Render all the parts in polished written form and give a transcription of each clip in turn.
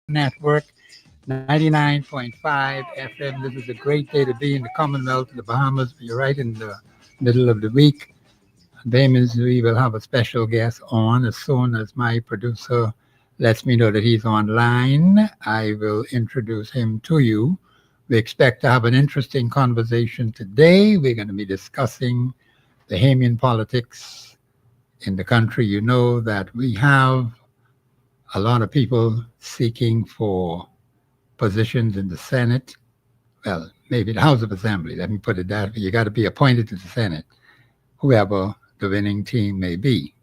Network, 99.5 FM. This is a great day to be in the Commonwealth of the Bahamas. We're right in the middle of the week. That means we will have a special guest on as soon as my producer lets me know that he's online. I will introduce him to you. We expect to have an interesting conversation today. We're going to be discussing Bahamian politics in the country. You know that we have a lot of people seeking for positions in the Senate. Well, maybe the House of Assembly. Let me put it that way. You got to be appointed to the Senate, whoever the winning team may be.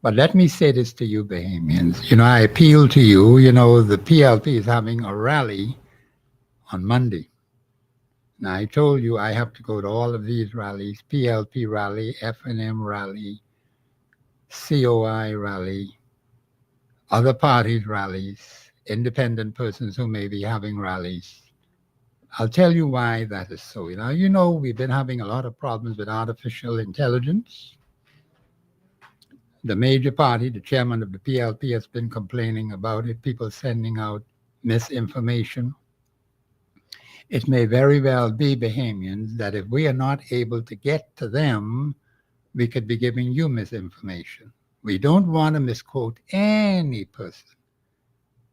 But let me say this to you, Bahamians. I appeal to you. The PLP is having a rally on Monday. Now, I told you I have to go to all of these rallies: PLP rally, FNM rally, COI rally, other parties' rallies, independent persons who may be having rallies. I'll tell you why that is so. We've been having a lot of problems with artificial intelligence. The major party, the chairman of the PLP, has been complaining about it, people sending out misinformation. It may very well be, Bahamians, that if we are not able to get to them, we could be giving you misinformation. We don't want to misquote any person.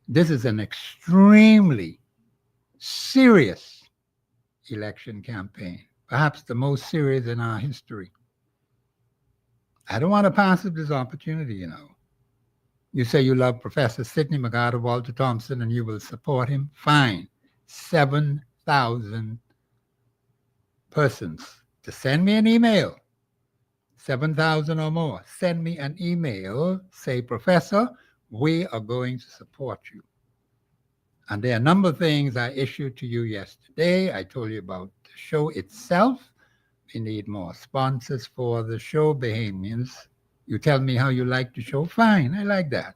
This is an extremely serious election campaign, perhaps the most serious in our history. I don't want to pass up this opportunity. You say you love Professor Sidney Walter Thompson and you will support him. Fine. 7,000 persons to send me an email. 7,000 or more. Send me an email. Say, Professor, we are going to support you. And there are a number of things I issued to you yesterday. I told you about the show itself. We need more sponsors for the show, Bahamians. You tell me how you like the show. Fine, I like that.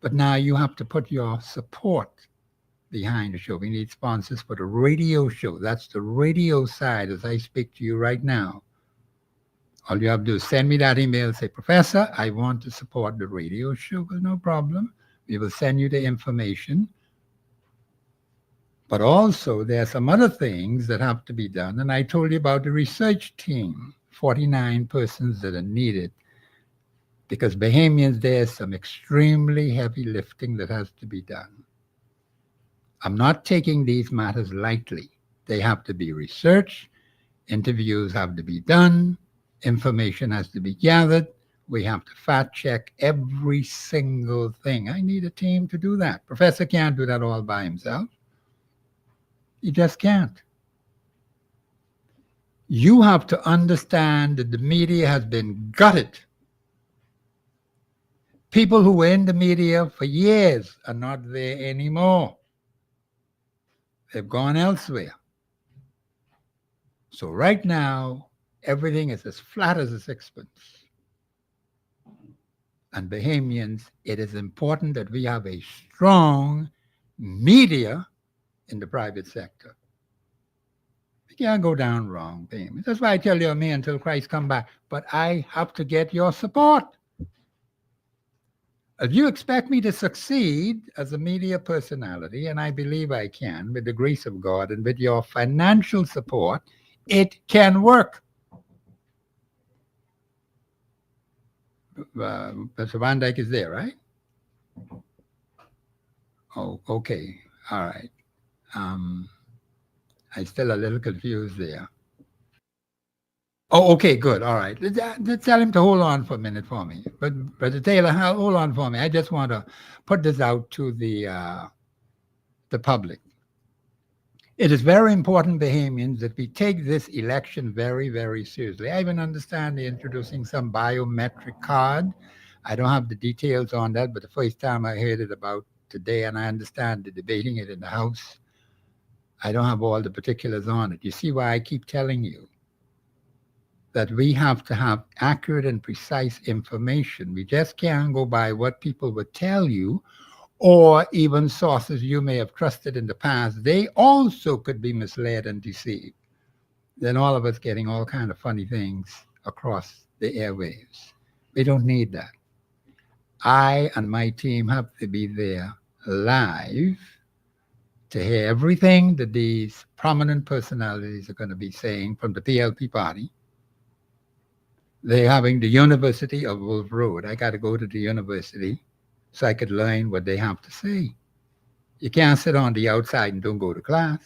But now you have to put your support behind the show. We need sponsors for the radio show. That's the radio side as I speak to you right now. All you have to do is send me that email, say, Professor, I want to support the radio show. Well, no problem. We will send you the information. But also, there are some other things that have to be done. And I told you about the research team, 49 persons that are needed. Because Bahamians, there's some extremely heavy lifting that has to be done. I'm not taking these matters lightly. They have to be researched. Interviews have to be done. Information has to be gathered. We have to fact check every single thing. I need a team to do that. Professor can't do that all by himself. You just can't. You have to understand that the media has been gutted. People who were in the media for years are not there anymore. They've gone elsewhere. So right now, everything is as flat as a sixpence. And Bahamians, it is important that we have a strong media in the private sector. We can't go down wrong, Bahamians. That's why I tell you, me until Christ come back. But I have to get your support. If you expect me to succeed as a media personality, and I believe I can, with the grace of God and with your financial support, it can work. Professor Van Dyke is there, right? Oh, okay. All right. I'm still a little confused there. Oh, okay, good. All right. Let's tell him to hold on for a minute for me. But Brother Taylor, hold on for me. I just want to put this out to the public. It is very important, Bahamians, that we take this election very, very seriously. I even understand they're introducing some biometric card. I don't have the details on that, but the first time I heard it about today, and I understand they're debating it in the House, I don't have all the particulars on it. You see why I keep telling you that we have to have accurate and precise information. We just can't go by what people would tell you, or even sources you may have trusted in the past. They also could be misled and deceived. Then all of us getting all kind of funny things across the airwaves. We don't need that. I and my team have to be there live to hear everything that these prominent personalities are going to be saying from the PLP party. They're having the University of Wolf Road. I got to go to the university so I could learn what they have to say. You can't sit on the outside and don't go to class.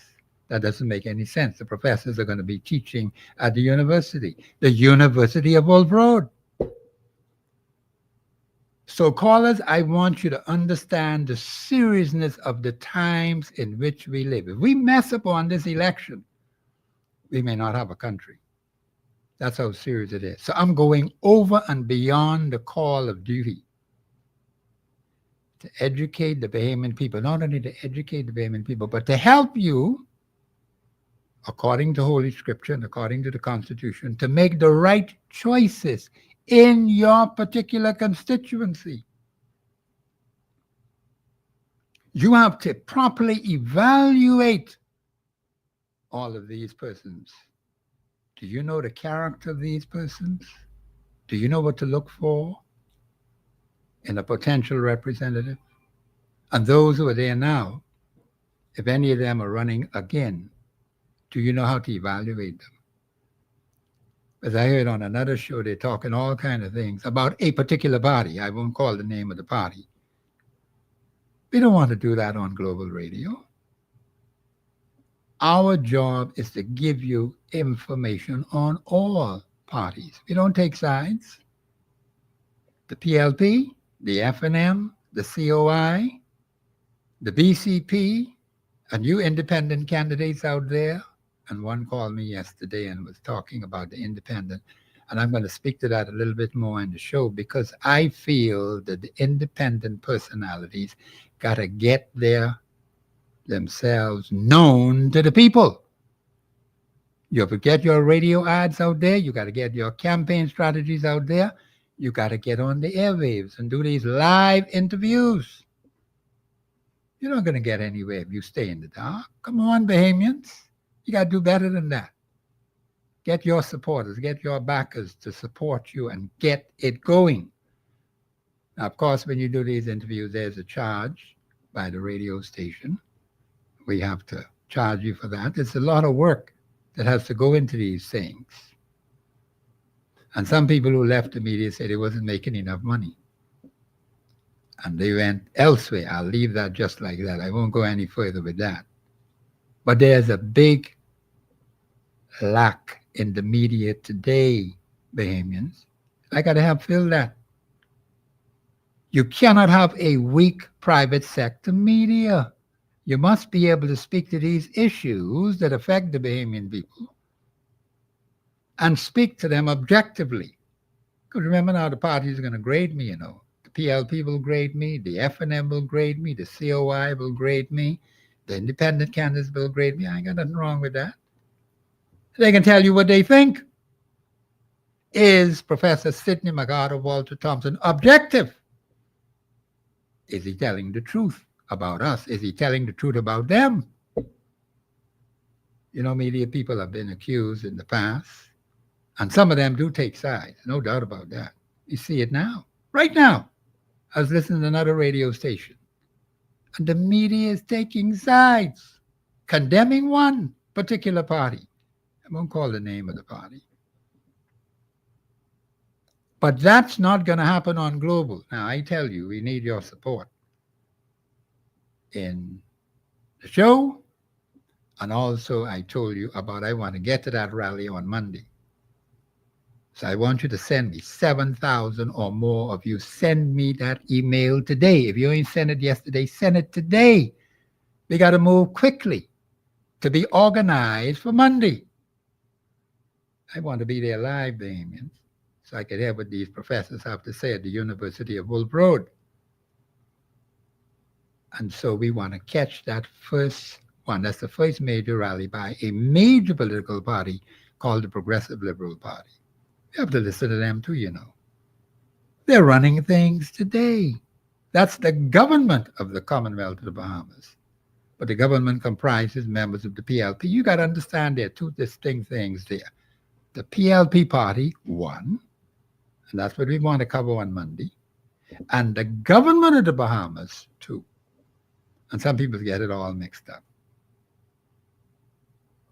That doesn't make any sense. The professors are going to be teaching at the University of Wolf Road. So, callers, I want you to understand the seriousness of the times in which we live. If we mess up on this election, we may not have a country. That's how serious it is. So I'm going over and beyond the call of duty to educate the Bahamian people, not only to educate the Bahamian people, but to help you, according to Holy Scripture and according to the Constitution, to make the right choices in your particular constituency. You have to properly evaluate all of these persons. Do you know the character of these persons? Do you know what to look for in a potential representative? And those who are there now, if any of them are running again, do you know how to evaluate them? As I heard on another show, they're talking all kinds of things about a particular party. I won't call the name of the party. We don't want to do that on global radio. Our job is to give you information on all parties. We don't take sides. The PLP, the FNM, the COI, the BCP, and you independent candidates out there. And one called me yesterday and was talking about the independent. And I'm going to speak to that a little bit more in the show because I feel that the independent personalities got to get themselves known to the people. You have to get your radio ads out there. You got to get your campaign strategies out there. You got to get on the airwaves and do these live interviews. You're not going to get anywhere if you stay in the dark. Come on, Bahamians. You got to do better than that. Get your supporters, get your backers to support you and get it going. Now, of course, when you do these interviews, there's a charge by the radio station. We have to charge you for that. It's a lot of work that has to go into these things. And some people who left the media said they wasn't making enough money. And they went elsewhere. I'll leave that just like that. I won't go any further with that. But there's a big lack in the media today, Bahamians. I got to help fill that. You cannot have a weak private sector media. You must be able to speak to these issues that affect the Bahamian people and speak to them objectively. Because remember now, the parties are going to grade me, The PLP will grade me, the FNM will grade me, the COI will grade me, the independent candidates will grade me. I ain't got nothing wrong with that. They can tell you what they think. Is Professor Sidney Walter Thompson objective? Is he telling the truth about us? Is he telling the truth about them? Media people have been accused in the past, and some of them do take sides, no doubt about that. You see it now. Right now, I was listening to another radio station, and the media is taking sides, condemning one particular party. I won't call the name of the party. But that's not going to happen on global. Now, I tell you, we need your support in the show. And also, I told you about I want to get to that rally on Monday. So I want you to send me 7,000 or more of you. Send me that email today. If you ain't sent it yesterday, send it today. We got to move quickly to be organized for Monday. I want to be there live, Bahamians, so I could hear what these professors have to say at the University of Wolf Road. And so we want to catch that first one. That's the first major rally by a major political party called the Progressive Liberal Party. You have to listen to them too, They're running things today. That's the government of the Commonwealth of the Bahamas. But the government comprises members of the PLP. You got to understand there are two distinct things there. The PLP party won, and that's what we want to cover on Monday. and the government of the Bahamas too. And some people get it all mixed up.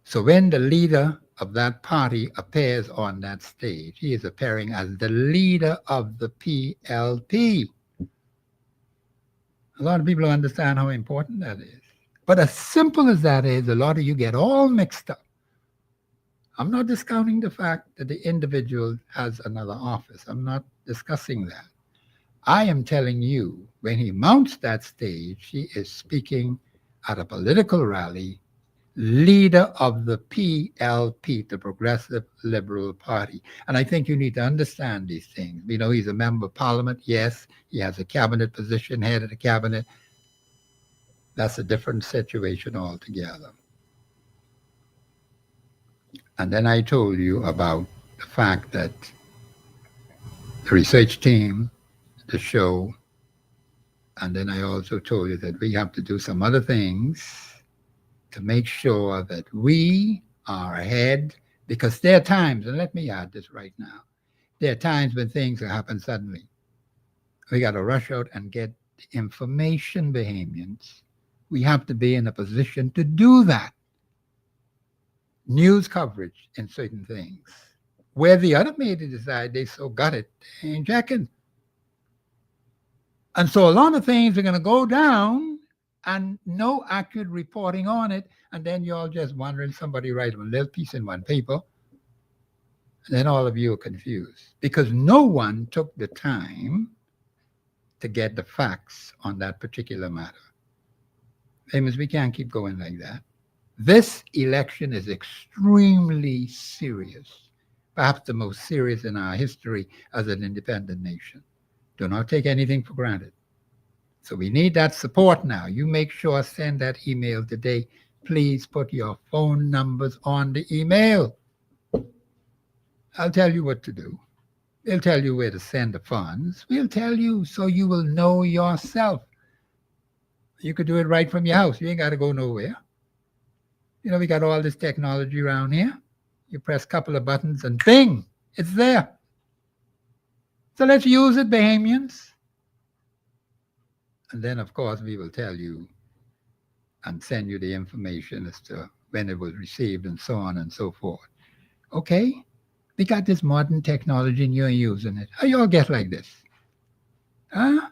So when the leader of that party appears on that stage, he is appearing as the leader of the PLP. A lot of people don't understand how important that is. But as simple as that is, a lot of you get all mixed up. I'm not discounting the fact that the individual has another office. I'm not discussing that. I am telling you, when he mounts that stage, he is speaking at a political rally, leader of the PLP, the Progressive Liberal Party. And I think you need to understand these things. You know, he's a member of parliament. Yes, he has a cabinet position, head of the cabinet. That's a different situation altogether. And then I told you about the fact that the research team, the show, and then I also told you that we have to do some other things to make sure that we are ahead, because there are times, and let me add this right now, there are times when things happen suddenly. We got to rush out and get the information, Bahamians. We have to be in a position to do that. News coverage in certain things. Where the other media decide they so got it, they ain't checking. And so a lot of things are going to go down and no accurate reporting on it. And then you're all just wondering, somebody write a little piece in one paper. And then all of you are confused because no one took the time to get the facts on that particular matter. Amos, we can't keep going like that. This election is extremely serious, perhaps the most serious in our history as an independent nation. Do not take anything for granted. So we need that support now. You make sure, send that email today. Please put your phone numbers on the email. I'll tell you what to do. They'll tell you where to send the funds. We'll tell you so you will know yourself. You could do it right from your house. You ain't got to go nowhere. You know, we got all this technology around here. You press a couple of buttons and bing, it's there. So let's use it, Bahamians. And then, of course, we will tell you and send you the information as to when it was received and so on and so forth. Okay? We got this modern technology and you're using it. How you all get like this? Huh?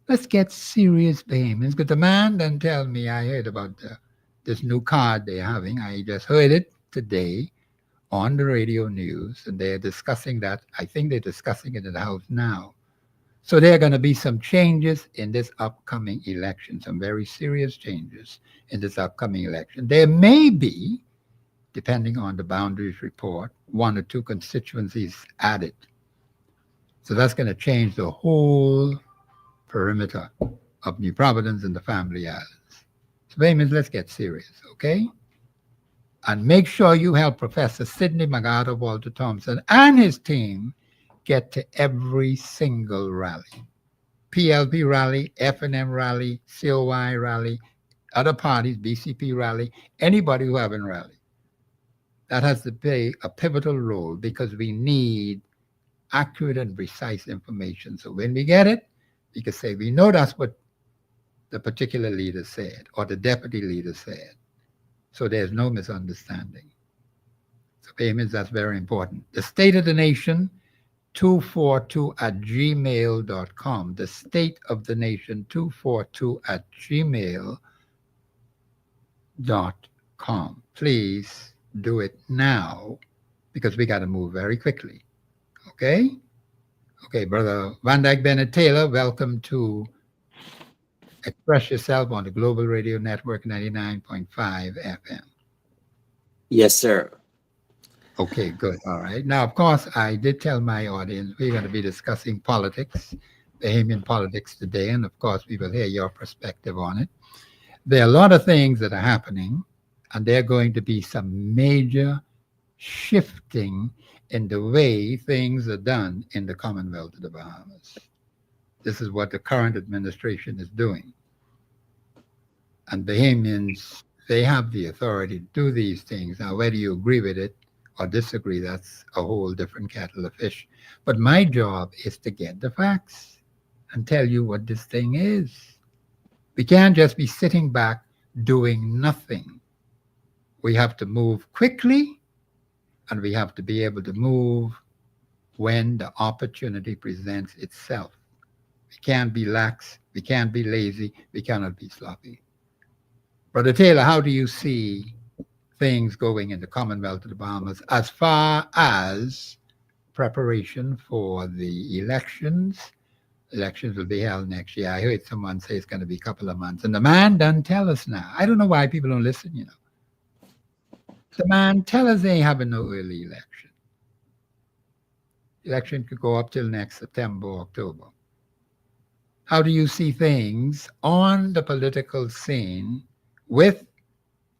Let's get serious, Bahamians. Because the man then tell me, I heard about this new card they're having. I just heard it today on the radio news, and they're discussing that. I think they're discussing it in the House now. So there are going to be some changes in this upcoming election, some very serious changes in this upcoming election. There may be, depending on the boundaries report, one or two constituencies added. So that's going to change the whole perimeter of New Providence and the Family Islands. So, Bahamians, let's get serious, okay? And make sure you help Professor Sidney Walter Thompson and his team get to every single rally. PLP rally, FNM rally, COI rally, other parties, BCP rally, anybody who haven't rallied. That has to play a pivotal role because we need accurate and precise information. So when we get it, we can say, we know that's what the particular leader said or the deputy leader said. So there's no misunderstanding. So payments, that's very important. The State of the Nation, 242@gmail.com. The State of the Nation, 242@gmail.com. Please do it now because we got to move very quickly. Okay? Okay, Brother Van Dyke Bennett Taylor, welcome to Express Yourself on the Global Radio Network 99.5 FM. Yes, sir. Okay, good. All right. Now, of course, I did tell my audience we're going to be discussing politics, Bahamian politics today, and of course, we will hear your perspective on it. There are a lot of things that are happening, and there are going to be some major shifting in the way things are done in the Commonwealth of the Bahamas. This is what the current administration is doing. And Bahamians, they have the authority to do these things. Now, whether you agree with it or disagree, that's a whole different kettle of fish. But my job is to get the facts and tell you what this thing is. We can't just be sitting back doing nothing. We have to move quickly, and we have to be able to move when the opportunity presents itself. We can't be lax, we can't be lazy, we cannot be sloppy. Brother Taylor, how do you see things going in the Commonwealth of the Bahamas as far as preparation for the elections? Elections will be held next year. I heard someone say it's going to be a couple of months. And the man done tell us now. I don't know why people don't listen, you know. The man tell us they ain't having no early election. Election could go up till next September, October. How do you see things on the political scene with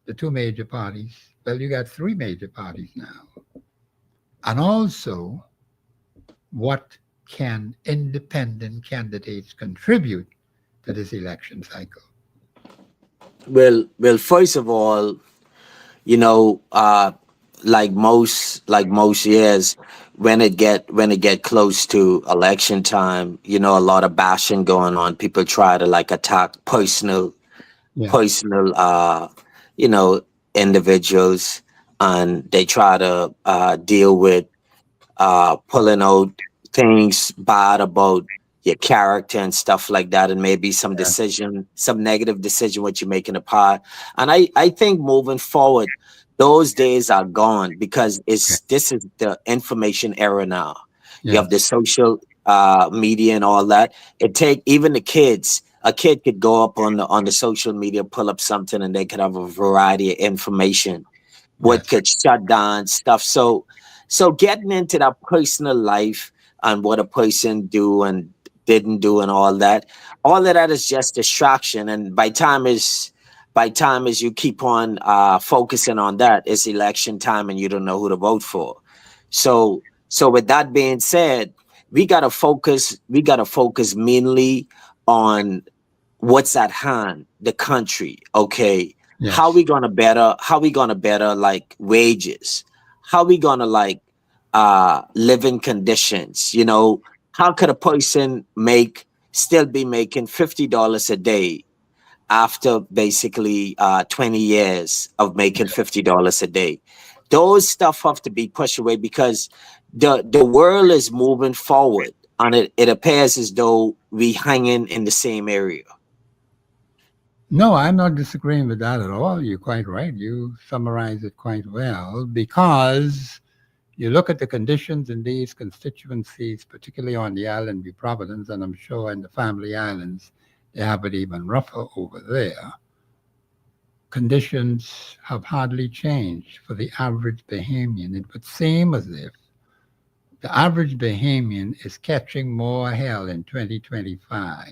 the two major parties? Well, you got three major parties now. And also, what can independent candidates contribute to this election cycle? Well, first of all, you know, like most years, when it get close to election time, a lot of bashing going on. People try to like attack Yeah, personal you know individuals, and they try to deal with pulling out things bad about your character and stuff like that, and maybe yeah, some negative decision what you make in the past. And I think moving forward, those days are gone, because yeah, this is the information era now. You have the yes, social media and all that. It take even the kids. A kid could go up on the social media, pull up something, and they could have a variety of information what yes, could shut down stuff. So getting into that personal life and what a person do and didn't do and all of that is just distraction. And by time is you keep on focusing on that, it's election time and you don't know who to vote for. So with that being said, we gotta focus mainly on what's at hand, the country. Okay, how yes. we gonna better like wages, how we gonna like living conditions. How could a person make still be making $50 a day after basically 20 years of making $50 a day? Those stuff have to be pushed away, because the world is moving forward, and it appears as though we hanging in the same area. No, I'm not disagreeing with that at all. You're quite right. You summarize it quite well because you look at the conditions in these constituencies, particularly on the island of Providence, and I'm sure in the Family Islands, they have it even rougher over there. Conditions have hardly changed for the average Bahamian. It would seem as if the average Bahamian is catching more hell in 2025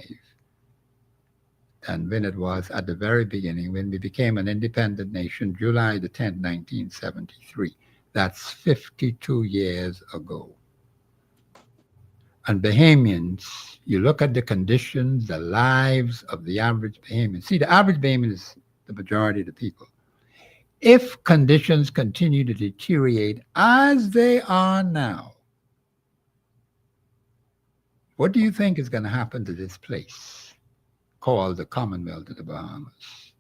than when it was at the very beginning, when we became an independent nation, July the 10th, 1973. That's 52 years ago. And Bahamians, you look at the conditions, the lives of the average Bahamian. See, the average Bahamian is the majority of the people. If conditions continue to deteriorate as they are now, what do you think is going to happen to this place called the Commonwealth of the Bahamas?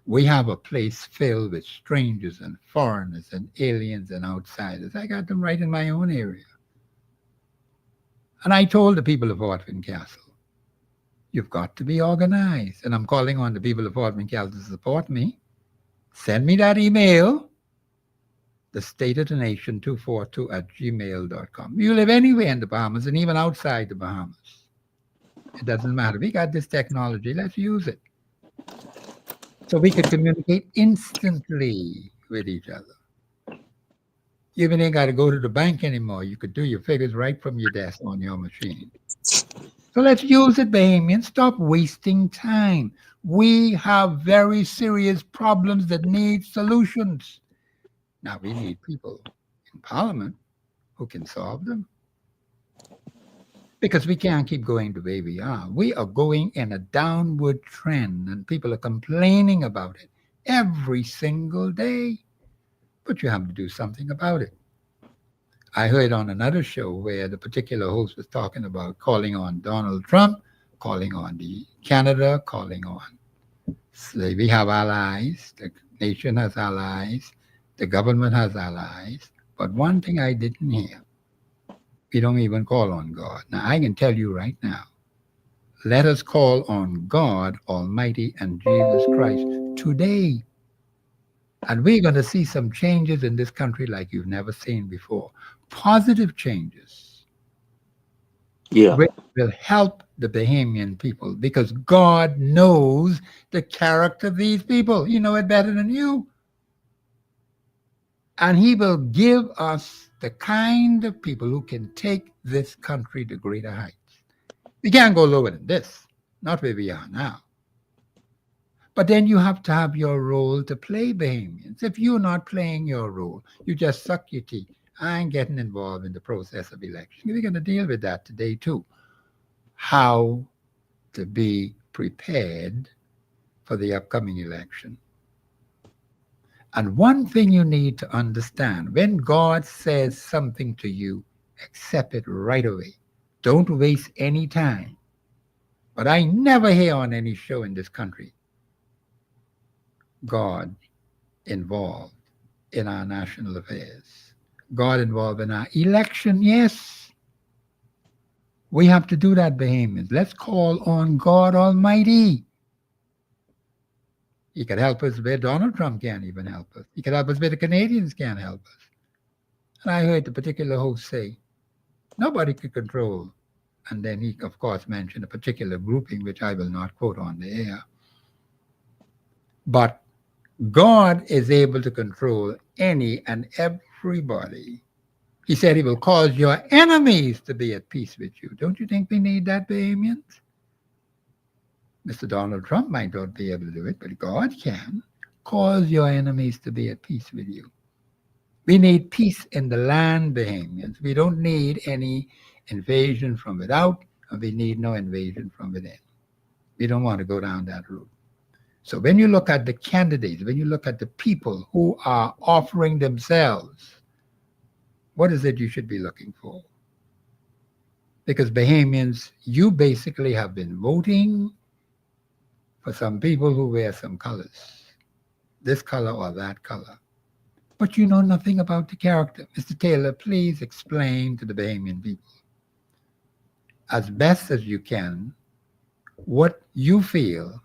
We have a place filled with strangers and foreigners and aliens and outsiders. I got them right in my own area. And I told the people of Fort Castle, you've got to be organized. And I'm calling on the people of Fort Castle to support me. Send me that email, the state of the nation 242 at gmail.com. You live anywhere in the Bahamas and even outside the Bahamas. It doesn't matter. We got this technology. Let's use it. So we could communicate instantly with each other. You even ain't got to go to the bank anymore. You could do your figures right from your desk on your machine. So let's use it, Bahamians. Stop wasting time. We have very serious problems that need solutions. Now we need people in Parliament who can solve them. Because we can't keep going the way we are. We are going in a downward trend, and people are complaining about it every single day. But you have to do something about it. I heard on another show where the particular host was talking about calling on Donald Trump, calling on the Canada, calling on. So we have allies. The nation has allies. The government has allies. But one thing I didn't hear, we don't even call on God. Now I can tell you right now, let us call on God Almighty and Jesus Christ today. And we're going to see some changes in this country like you've never seen before. Positive changes Yeah. which will help the Bahamian people because God knows the character of these people. You know it better than you. And He will give us the kind of people who can take this country to greater heights. We can't go lower than this, not where we are now. But then you have to have your role to play, Bahamians. If you're not playing your role, you just suck your teeth. I ain't getting involved in the process of election. We're going to deal with that today, too. How to be prepared for the upcoming election. And one thing you need to understand when God says something to you, accept it right away. Don't waste any time. But I never hear on any show in this country God involved in our national affairs. God involved in our election, yes. We have to do that, Bahamians. Let's call on God Almighty. He could help us where Donald Trump can't even help us. He could help us where the Canadians can't help us. And I heard the particular host say, nobody could control. And then he, of course, mentioned a particular grouping, which I will not quote on the air. But God is able to control any and everybody. He said he will cause your enemies to be at peace with you. Don't you think we need that, Bahamians? Mr. Donald Trump might not be able to do it, but God can cause your enemies to be at peace with you. We need peace in the land, Bahamians. We don't need any invasion from without, and we need no invasion from within. We don't want to go down that route. So when you look at the candidates, when you look at the people who are offering themselves, what is it you should be looking for? Because Bahamians, you basically have been voting for some people who wear some colors, this color or that color. But you know nothing about the character. Mr. Taylor, please explain to the Bahamian people, as best as you can, what you feel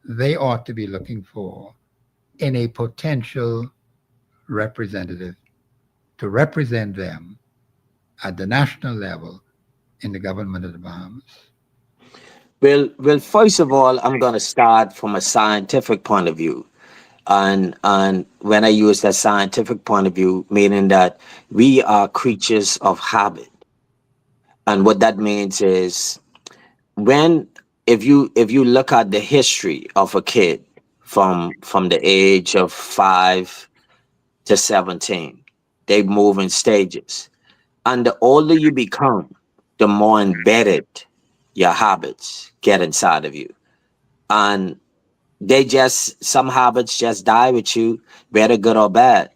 they ought to be looking for in a potential representative to represent them at the national level in the government of the Bahamas. Well, first of all, I'm going to start from a scientific point of view. And when I use that scientific point of view, meaning that we are creatures of habit. And what that means is when if you look at the history of a kid from the age of 5 to 17, they move in stages. And the older you become, the more embedded your habits get inside of you. And some habits just die with you, whether good or bad.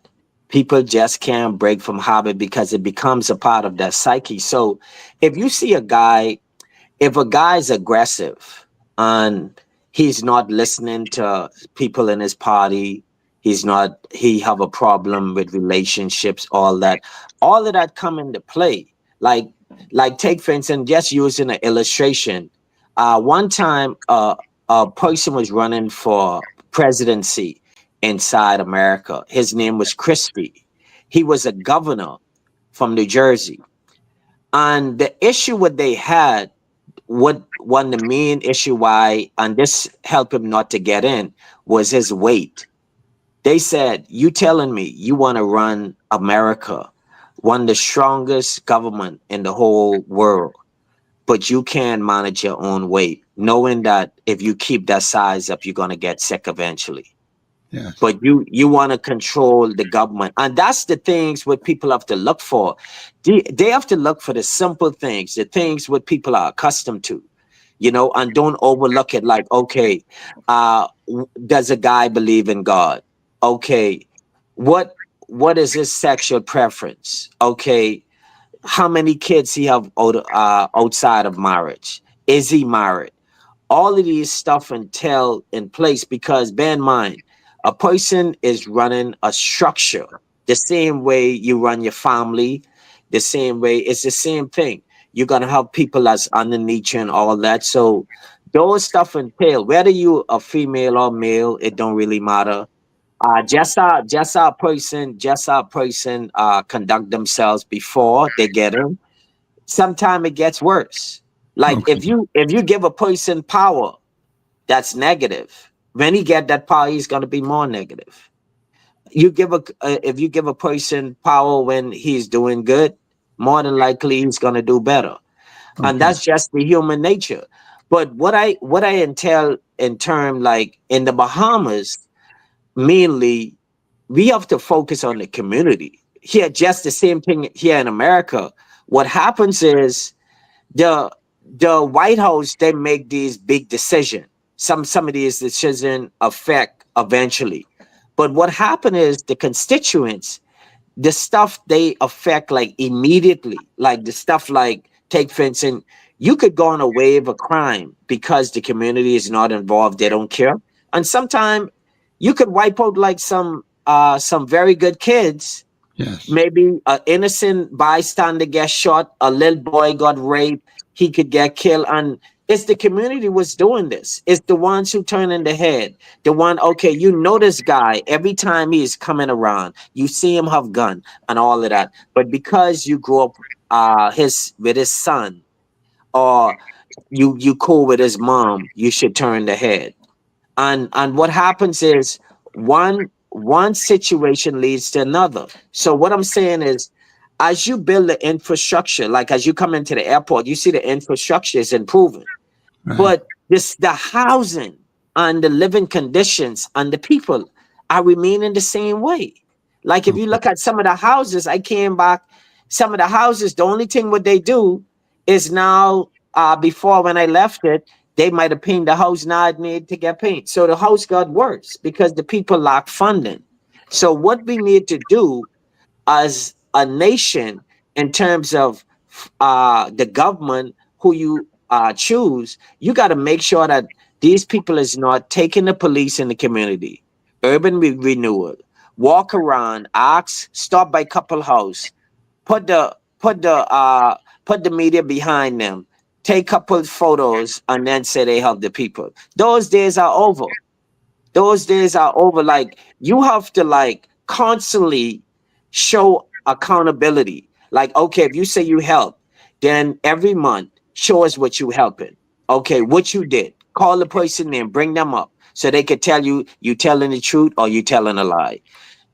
People just can't break from habit because it becomes a part of their psyche. So if you see if a guy is aggressive and he's not listening to people in his party, he have a problem with relationships, all of that come into play. Like, take for instance, just using an illustration. One time, a person was running for presidency inside America. His name was Christie. He was a governor from New Jersey. And the issue what they had, what one the main issue why, and this helped him not to get in, was his weight. They said, you telling me you want to run America, one of the strongest government in the whole world, but you can't manage your own weight, knowing that if you keep that size up, you're going to get sick eventually. Yes. But you want to control the government. And that's the things what people have to look for. They have to look for the simple things, the things what people are accustomed to, and don't overlook it. Like, okay, does a guy believe in God? Okay, what is his sexual preference? Okay, how many kids he have outside of marriage? Is he married? All of these stuff entail in place because bear in mind, a person is running a structure the same way you run your family, the same way it's the same thing. You're gonna have people that's underneath you and all that. So those stuff entail whether you a female or male, it don't really matter. Just our person conduct themselves before they get in. Sometimes it gets worse. Like Okay. if you give a person power, that's negative. When he get that power, he's gonna be more negative. You give a if you give a person power when he's doing good, more than likely he's gonna do better, and Okay. that's just the human nature. But what I entail in term like in the Bahamas, mainly we have to focus on the community. Here, just the same thing here in America. What happens is the the White House they make these big decisions. Some of these decisions affect eventually. But what happened is the constituents, the stuff they affect like immediately, like the stuff like take for instance, you could go on a wave of crime because the community is not involved, they don't care. And sometimes you could wipe out like some very good kids. Yes. Maybe an innocent bystander gets shot, a little boy got raped, he could get killed, and it's the community was doing this. It's the ones who turn in the head. The one, okay, you know this guy every time he's coming around, you see him have gun and all of that. But because you grew up his with his son, or you cool with his mom, you should turn the head. And what happens is one situation leads to another. So what I'm saying is as you build the infrastructure, like as you come into the airport, you see the infrastructure is improving, Right. but this the housing and the living conditions and the people are remaining the same way. Like if you Okay. look at some of the houses, I came back, some of the houses, the only thing what they do is now before when I left it, they might have painted the house, now it need to get paint. So the house got worse because the people lack funding. So what we need to do as a nation in terms of the government who you choose, you got to make sure that these people is not taking the police in the community. Urban renewal, walk around, ask, stop by couple house, put the put the media behind them, take couple photos, and then say they help the people. Those days are over. Those days are over. Like you have to like constantly show accountability. Like, okay, if you say you help, then every month show us what you helping. Okay, what you did. Call the person name, bring them up so they could tell you you telling the truth or you telling a lie.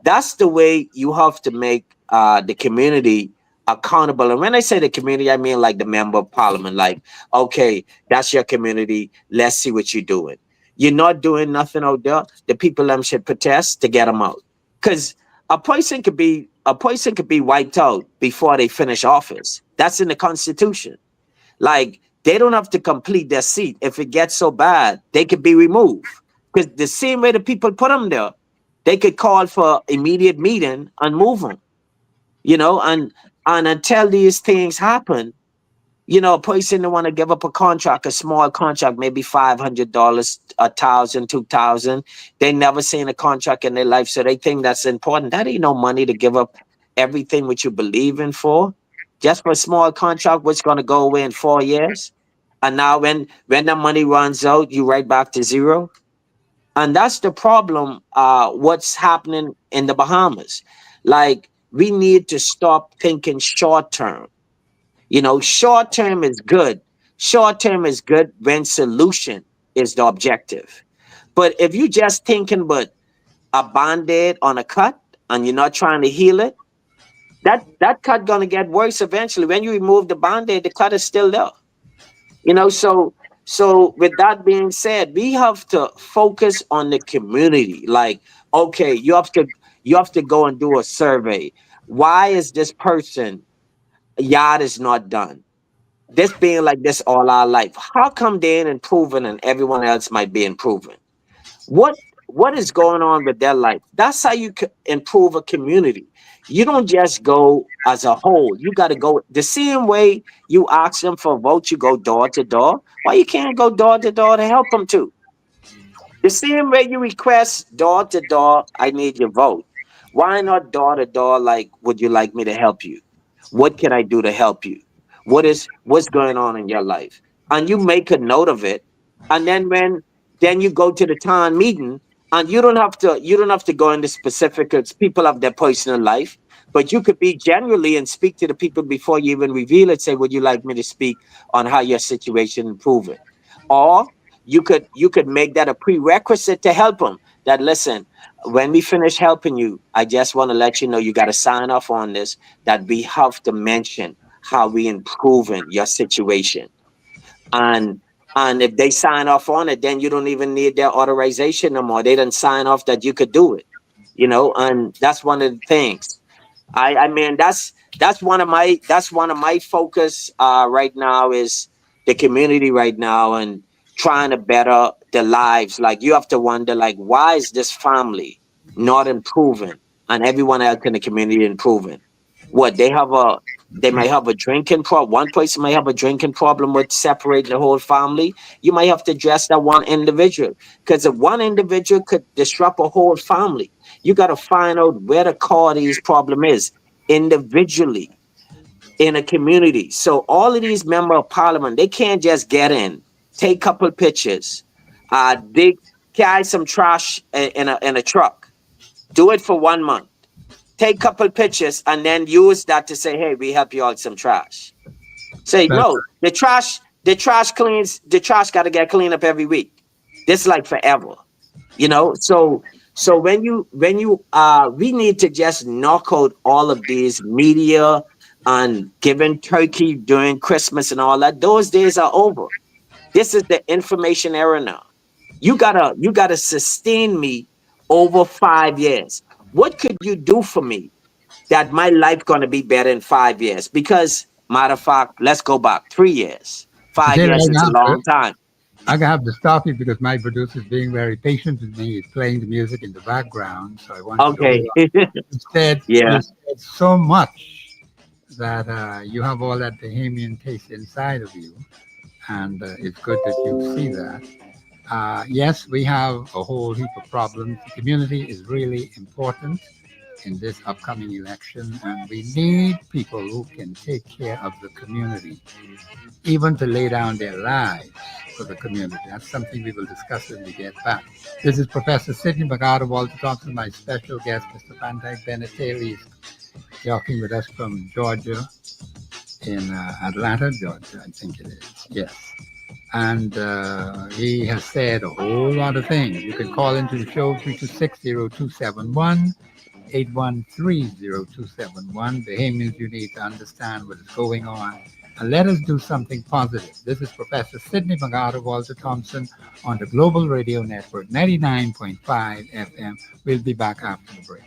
That's the way you have to make the community accountable. And when I say the community, I mean like the member of parliament. Like, okay, that's your community. Let's see what you're doing. You're not doing nothing out there. The people them should protest to get them out. Because a person could be wiped out before they finish office. That's in the Constitution. Like they don't have to complete their seat. If it gets so bad, they could be removed. Because the same way the people put them there, they could call for immediate meeting and move them. And until these things happen, a person that want to give up a contract, a small contract, maybe $500, 1,000, 2,000. They never seen a contract in their life, so they think that's important. That ain't no money to give up everything what you believe in for, just for a small contract, which gonna go away in 4 years. And now when the money runs out, you right back to zero. And that's the problem. What's happening in the Bahamas? Like we need to stop thinking short term. Short term is good. Short term is good when solution is the objective. But if you just thinking but a band-aid on a cut and you're not trying to heal it, that cut gonna get worse eventually. When you remove the band-aid, the cut is still there. So with that being said, we have to focus on the community. Like, okay, you have to go and do a survey. Why is this person yard is not done? This being like this all our life. How come they ain't improving and everyone else might be improving? What what is going on with their life? That's how you improve a community. You don't just go as a whole. You got to go the same way you ask them for a vote. You go door to door. Why you can't go door to door to help them too? The same way you request door to door, I need your vote. Why not door to door? Like, would you like me to help you? What can I do to help you? What's going on in your life? And you make a note of it. And then you go to the town meeting, and you don't have to go into specifics. People have their personal life, but you could be genuinely and speak to the people before you even reveal it. Say, would you like me to speak on how your situation improving? Or you could make that a prerequisite to help them. That, listen, when we finish helping you, I just want to let you know you got to sign off on this, that we have to mention how we improving your situation. And and if they sign off on it, then you don't even need their authorization no more. They didn't sign off that you could do it, and that's one of the things. I mean, that's one of my focus right now, is the community right now, and trying to better the lives. Like, you have to wonder, like, why is this family not improving and everyone else in the community improving? What they might have a drinking problem. One person might have a drinking problem with separating the whole family. You might have to address that one individual, because if one individual could disrupt a whole family, you got to find out where the core of these problem is individually in a community. So all of these member of parliament, they can't just get in, take couple pictures, dig, carry some trash in a truck, do it for 1 month, take couple pictures, and then use that to say, hey, we help you out some trash. Say, That's no, the trash got to get cleaned up every week. This like forever. So when you we need to just knock out all of these media and giving turkey during Christmas and all that. Those days are over. This is the information era now. You gotta sustain me over 5 years. What could you do for me that my life gonna be better in 5 years? Because, matter of fact, let's go back 3 years. you Five say years right is a now, long time. I have to stop you because my producer is being very patient with me. He's playing the music in the background, so I want you to hold Okay. on. You Yeah. said so much that you have all that Bahamian taste inside of you, and it's good that you see that. Yes, we have a whole heap of problems. The community is really important in this upcoming election, and we need people who can take care of the community, even to lay down their lives for the community. That's something we will discuss when we get back. This is Professor Sidney McGarr, Walter Thompson, my special guest, Mr. Van Dyke Bennett Haley, is talking with us from Georgia, in Atlanta, Georgia, I think it is. Yes. And he has said a whole lot of things. You can call into the show 326-0271, 813-0271. Bahamians, you need to understand what is going on. And let us do something positive. This is Professor Sidney McGarr, Walter Thompson, on the Global Radio Network, 99.5 FM. We'll be back after the break.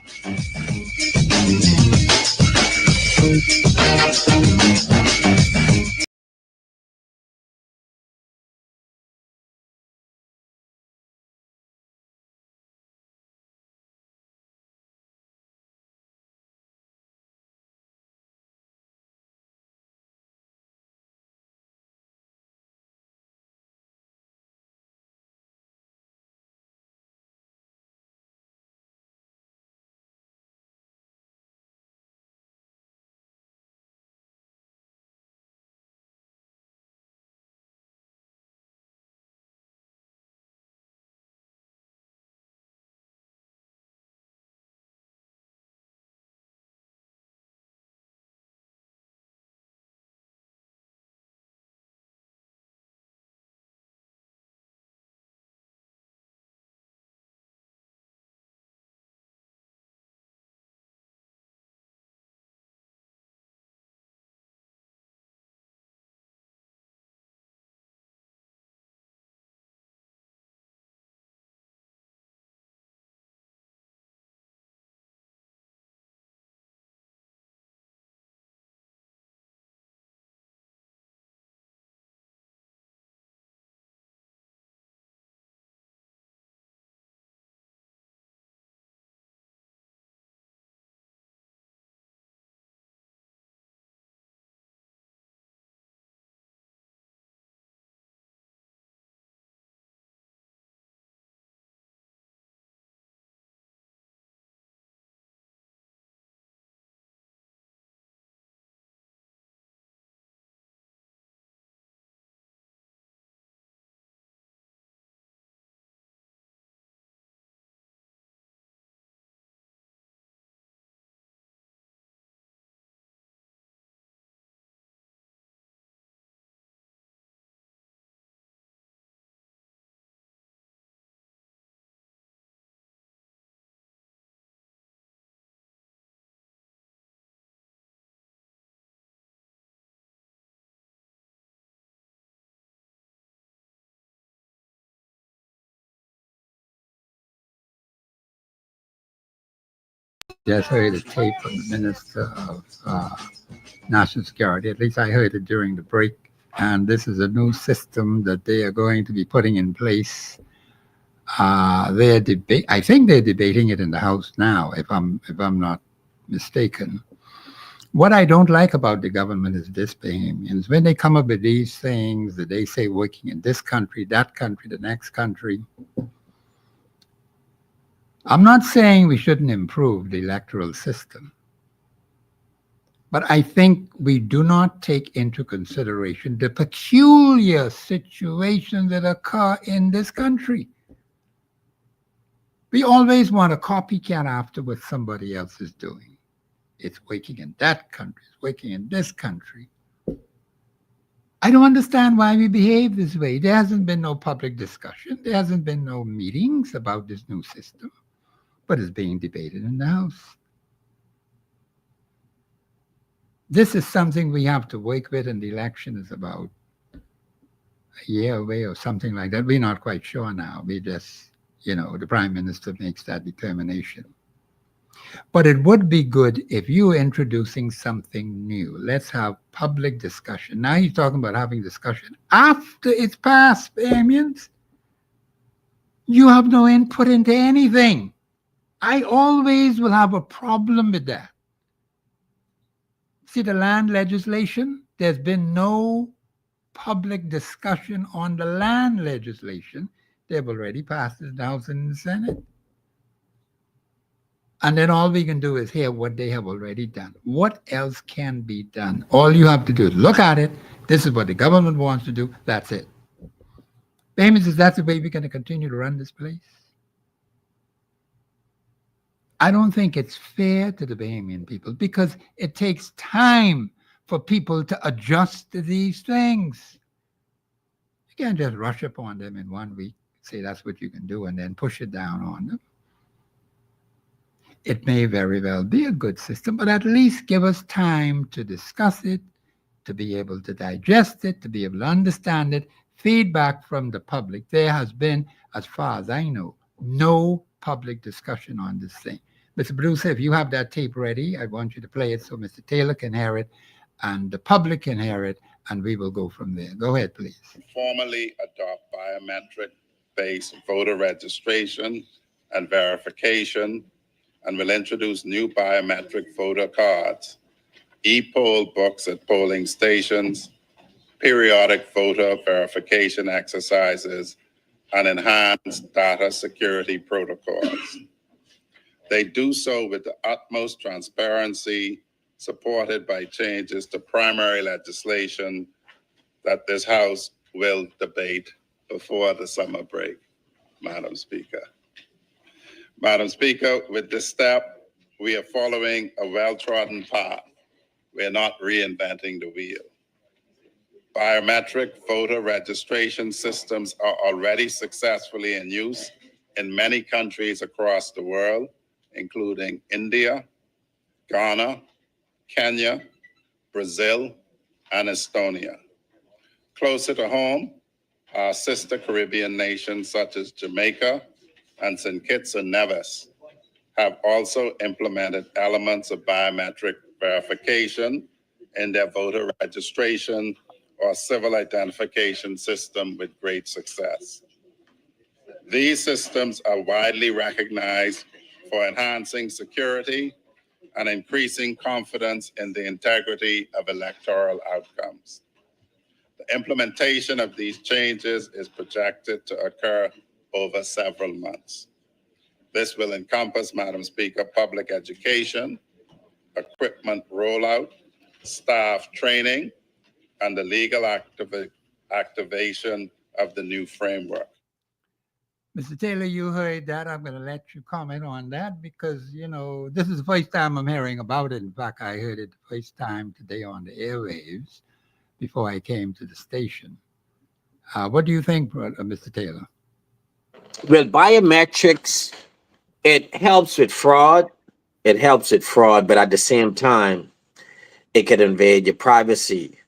Just heard a tape from the Minister of National Security. At least I heard it during the break. And this is a new system that they are going to be putting in place. I think they're debating it in the House now, if I'm not mistaken. What I don't like about the government is this, Bahamians. When they come up with these things that they say working in this country, that country, the next country, I'm not saying we shouldn't improve the electoral system, but I think we do not take into consideration the peculiar situations that occur in this country. We always want to copycat after what somebody else is doing. It's working in that country, it's working in this country. I don't understand why we behave this way. There hasn't been no public discussion. There hasn't been no meetings about this new system, but it's being debated in the House. This is something we have to work with, and the election is about a year away or something like that. We're not quite sure now. We just, the Prime Minister makes that determination. But it would be good if you were introducing something new. Let's have public discussion. Now he's talking about having discussion after it's passed, Bahamians. You have no input into anything. I always will have a problem with that. See the land legislation? There's been no public discussion on the land legislation. They've already passed it in the House and in the Senate. And then all we can do is hear what they have already done. What else can be done? All you have to do is look at it. This is what the government wants to do. That's it. Bahamians, is that the way we're going to continue to run this place? I don't think it's fair to the Bahamian people because it takes time for people to adjust to these things. You can't just rush upon them in 1 week, say that's what you can do, and then push it down on them. It may very well be a good system, but at least give us time to discuss it, to be able to digest it, to be able to understand it. Feedback from the public. There has been, as far as I know, no public discussion on this thing. Mr. Producer, if you have that tape ready, I want you to play it so Mr. Taylor can hear it and the public can hear it, and we will go from there. Go ahead, please. Formally adopt biometric-based voter registration and verification, and will introduce new biometric voter cards, e-poll books at polling stations, periodic voter verification exercises, and enhanced data security protocols. They do so with the utmost transparency, supported by changes to primary legislation that this House will debate before the summer break, Madam Speaker. Madam Speaker, with this step, we are following a well-trodden path. We're not reinventing the wheel. Biometric voter registration systems are already successfully in use in many countries across the world, including India, Ghana, Kenya, Brazil, and Estonia. Closer to home, our sister Caribbean nations such as Jamaica and St. Kitts and Nevis have also implemented elements of biometric verification in their voter registration or civil identification system with great success. These systems are widely recognized for enhancing security and increasing confidence in the integrity of electoral outcomes. The implementation of these changes is projected to occur over several months. This will encompass, Madam Speaker, public education, equipment rollout, staff training, and the legal activation of the new framework. Mr. Taylor, you heard that. I'm going to let you comment on that because, this is the first time I'm hearing about it. In fact, I heard it the first time today on the airwaves before I came to the station. What do you think, Mr. Taylor? Well, biometrics, it helps with fraud. It helps with fraud, but at the same time, it could invade your privacy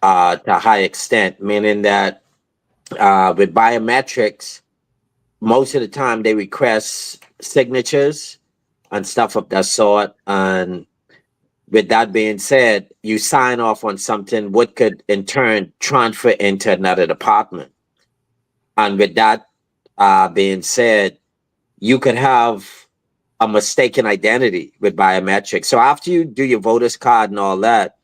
to a high extent, meaning that with biometrics, most of the time they request signatures and stuff of that sort. And with that being said, you sign off on something what could in turn transfer into another department. And with that being said, you could have a mistaken identity with biometrics. So after you do your voter's card and all that,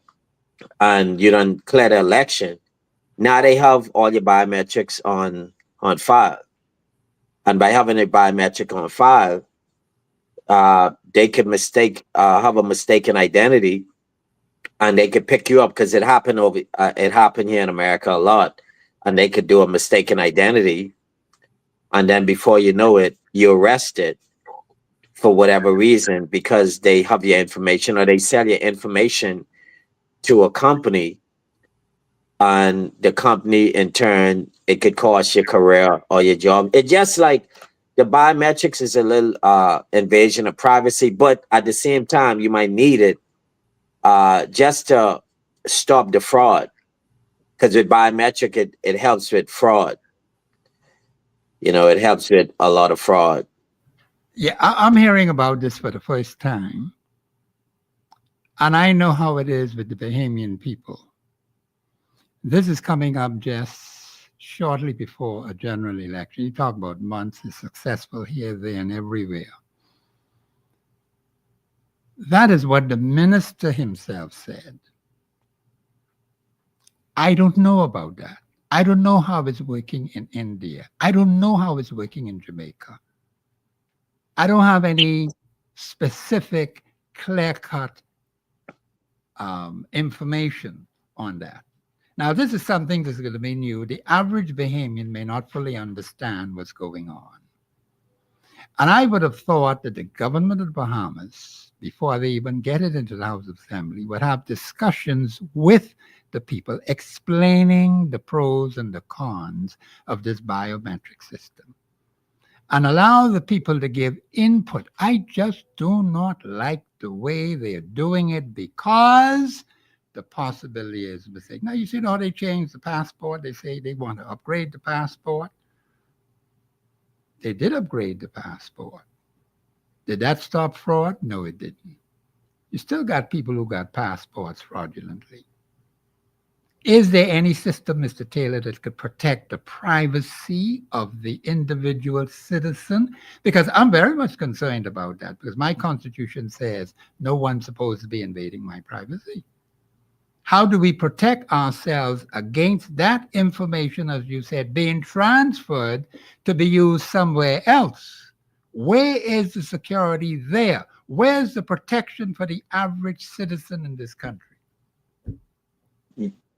and you done clear the election, now they have all your biometrics on file. And by having a biometric on file, they could have a mistaken identity, and they could pick you up because it happened here in America a lot, and they could do a mistaken identity, and then before you know it, you're arrested for whatever reason because they have your information or they sell your information to a company, and the company in turn, it could cost your career or your job. It just like the biometrics is a little invasion of privacy, but at the same time, you might need it just to stop the fraud. Because with biometric, it helps with fraud. It helps with a lot of fraud. Yeah, I'm hearing about this for the first time. And I know how it is with the Bahamian people. This is coming up just shortly before a general election. You talk about months, is successful here, there, and everywhere. That is what the minister himself said. I don't know about that. I don't know how it's working in India. I don't know how it's working in Jamaica. I don't have any specific, clear-cut information on that. Now, this is something that's going to be new. The average Bahamian may not fully understand what's going on. And I would have thought that the government of the Bahamas, before they even get it into the House of Assembly, would have discussions with the people explaining the pros and the cons of this biometric system and allow the people to give input. I just do not like the way they're doing it because the possibility is a mistake. Now, you see how they changed the passport? They say they want to upgrade the passport. They did upgrade the passport. Did that stop fraud? No, it didn't. You still got people who got passports fraudulently. Is there any system, Mr. Taylor, that could protect the privacy of the individual citizen? Because I'm very much concerned about that, because my Constitution says no one's supposed to be invading my privacy. How do we protect ourselves against that information, as you said, being transferred to be used somewhere else? Where is the security there? Where's the protection for the average citizen in this country?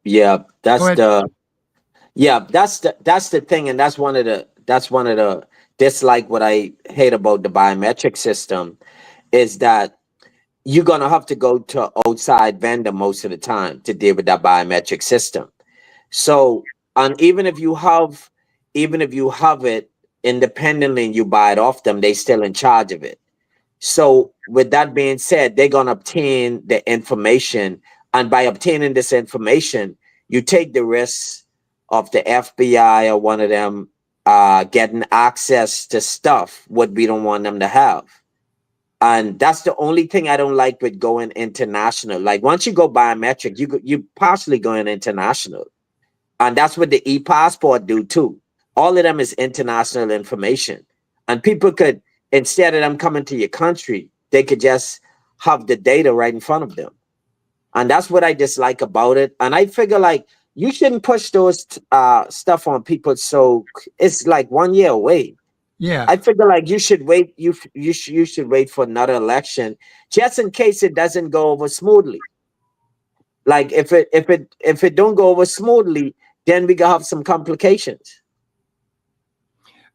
Yeah, that's the thing, and that's one of the dislike what I hate about the biometric system is that you're gonna have to go to outside vendor most of the time to deal with that biometric system. So, and even if you have it independently and you buy it off them, they still in charge of it. So, with that being said, they're gonna obtain the information, and by obtaining this information, you take the risk of the FBI or one of them getting access to stuff what we don't want them to have. And that's the only thing I don't like with going international. Like once you go biometric, you partially going international. And that's what the e-passport do too. All of them is international information. And people could, instead of them coming to your country, they could just have the data right in front of them. And that's what I dislike about it. And I figure like you shouldn't push those stuff on people. So it's like 1 year away. Yeah, I figure like you should wait. You should wait for another election just in case it doesn't go over smoothly. Like if it don't go over smoothly, then we gonna have some complications.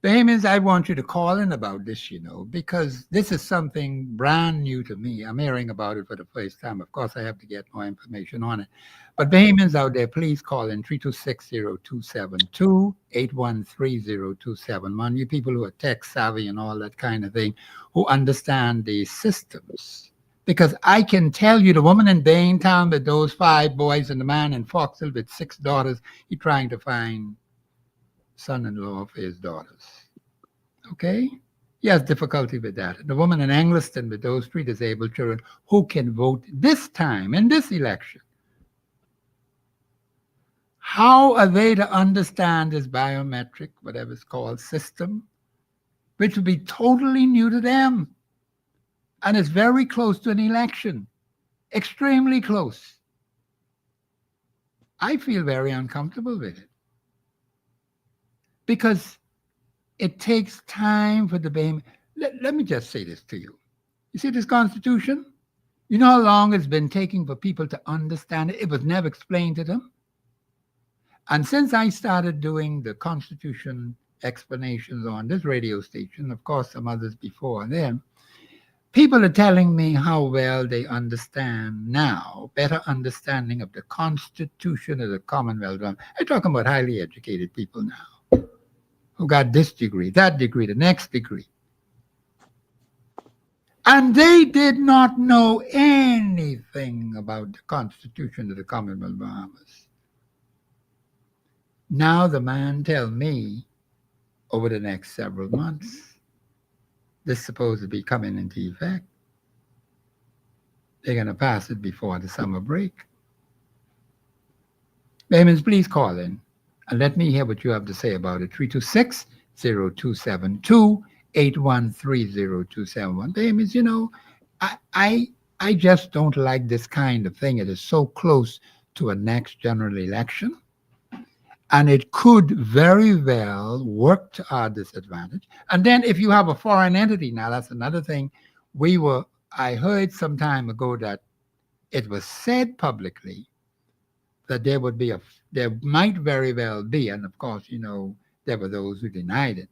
Bahamians, I want you to call in about this, because this is something brand new to me. I'm hearing about it for the first time. Of course, I have to get more information on it. But Bahamians out there, please call in 326-0272, 813-0271. You people who are tech savvy and all that kind of thing, who understand these systems. Because I can tell you the woman in Baintown with those 5 boys and the man in Foxhill with 6 daughters, he's trying to find son-in-law for his daughters. Okay? He has difficulty with that. The woman in Angliston with those three disabled children who can vote this time in this election. How are they to understand this biometric, whatever it's called, system, which will be totally new to them? And it's very close to an election, extremely close. I feel very uncomfortable with it because it takes time for the baby. Let me just say this to you. You see this Constitution? You know how long it's been taking for people to understand it? It was never explained to them. And since I started doing the Constitution explanations on this radio station, of course, some others before then, people are telling me how well they understand now, better understanding of the Constitution of the Commonwealth. I'm talking about highly educated people now who got this degree, that degree, the next degree. And they did not know anything about the Constitution of the Commonwealth of Bahamas. Now the man tell me over the next several months, this is supposed to be coming into effect. They're going to pass it before the summer break. Baymans, please call in and let me hear what you have to say about it. 326-0272, 813-0271. Baymans, you know, I just don't like this kind of thing. It is so close to a next general election. And it could very well work to our disadvantage. And then if you have a foreign entity, now that's another thing. I heard some time ago that it was said publicly that there might very well be, and of course, you know, there were those who denied it,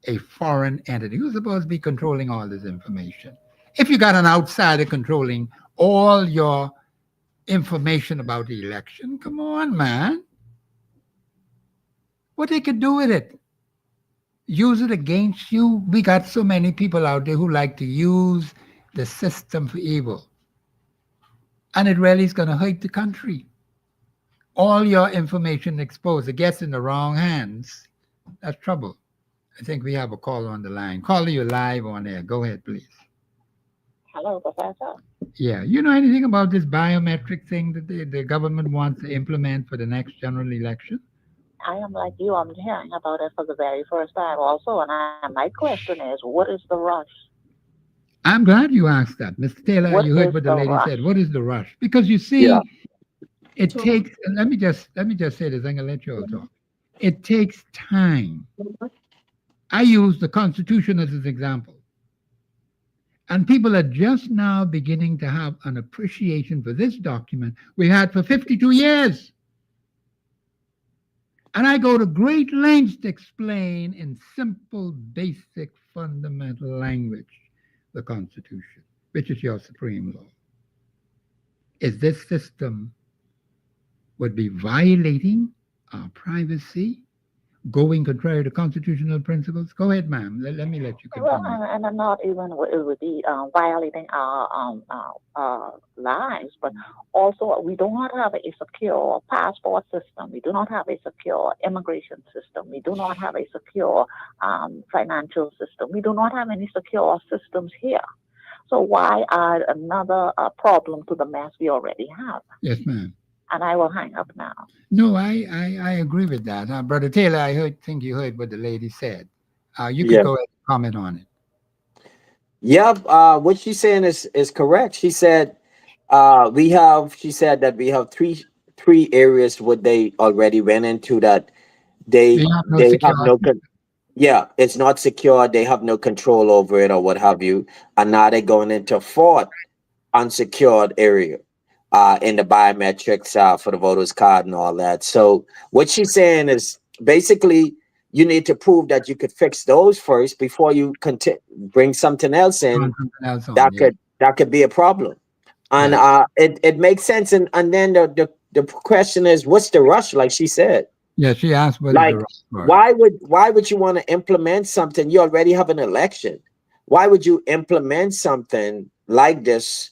a foreign entity who's supposed to be controlling all this information. If you got an outsider controlling all your information about the election, come on, man. What they could do with it? Use it against you? We got so many people out there who like to use the system for evil. And it really is going to hurt the country. All your information exposed, it gets in the wrong hands. That's trouble. I think we have a caller on the line. Caller, you live on air. Go ahead, please. Hello, Professor. Yeah. You know anything about this biometric thing that the government wants to implement for the next general election? I am like you. I'm hearing about it for the very first time also. And my question is, what is the rush? I'm glad you asked that. Mr. Taylor, What you heard is what the the lady rush? said. What is the rush? Because you see, Yeah. it takes, and let me just say this, I'm going to let you all talk. It takes time. I use the Constitution as an example. And people are just now beginning to have an appreciation for this document we had for 52 years. And I go to great lengths to explain in simple, basic, fundamental language the Constitution, which is your supreme law. Is this system would be violating our privacy, going contrary to constitutional principles? Go ahead, ma'am. Let me let you Well, continue. and I'm not even it would be violating our lives, but also we do not have a secure passport system. We do not have a secure immigration system. We do not have a secure financial system. We do not have any secure systems here. So why add another problem to the mess we already have? Yes, ma'am. And I will hang up now. No, I agree with that. Brother Taylor, think you heard what the lady said. You Yeah. could go ahead and comment on it. Yeah, what she's saying is correct. She said she said that we have three areas what they already went into that We they have no they have security. no yeah, it's not secure, they have no control over it or what have you, and now they're going into fourth unsecured area in the biometrics for the voters card and all that. So what she's saying is basically you need to prove that you could fix those first before you bring something else in Something else on, that yeah. could be a problem. And Yeah. it makes sense. And then the question is, what's the rush? Like she said, Yeah, she asked what is like the rush for. why would you want to implement something? You already have an election. Why would you implement something like this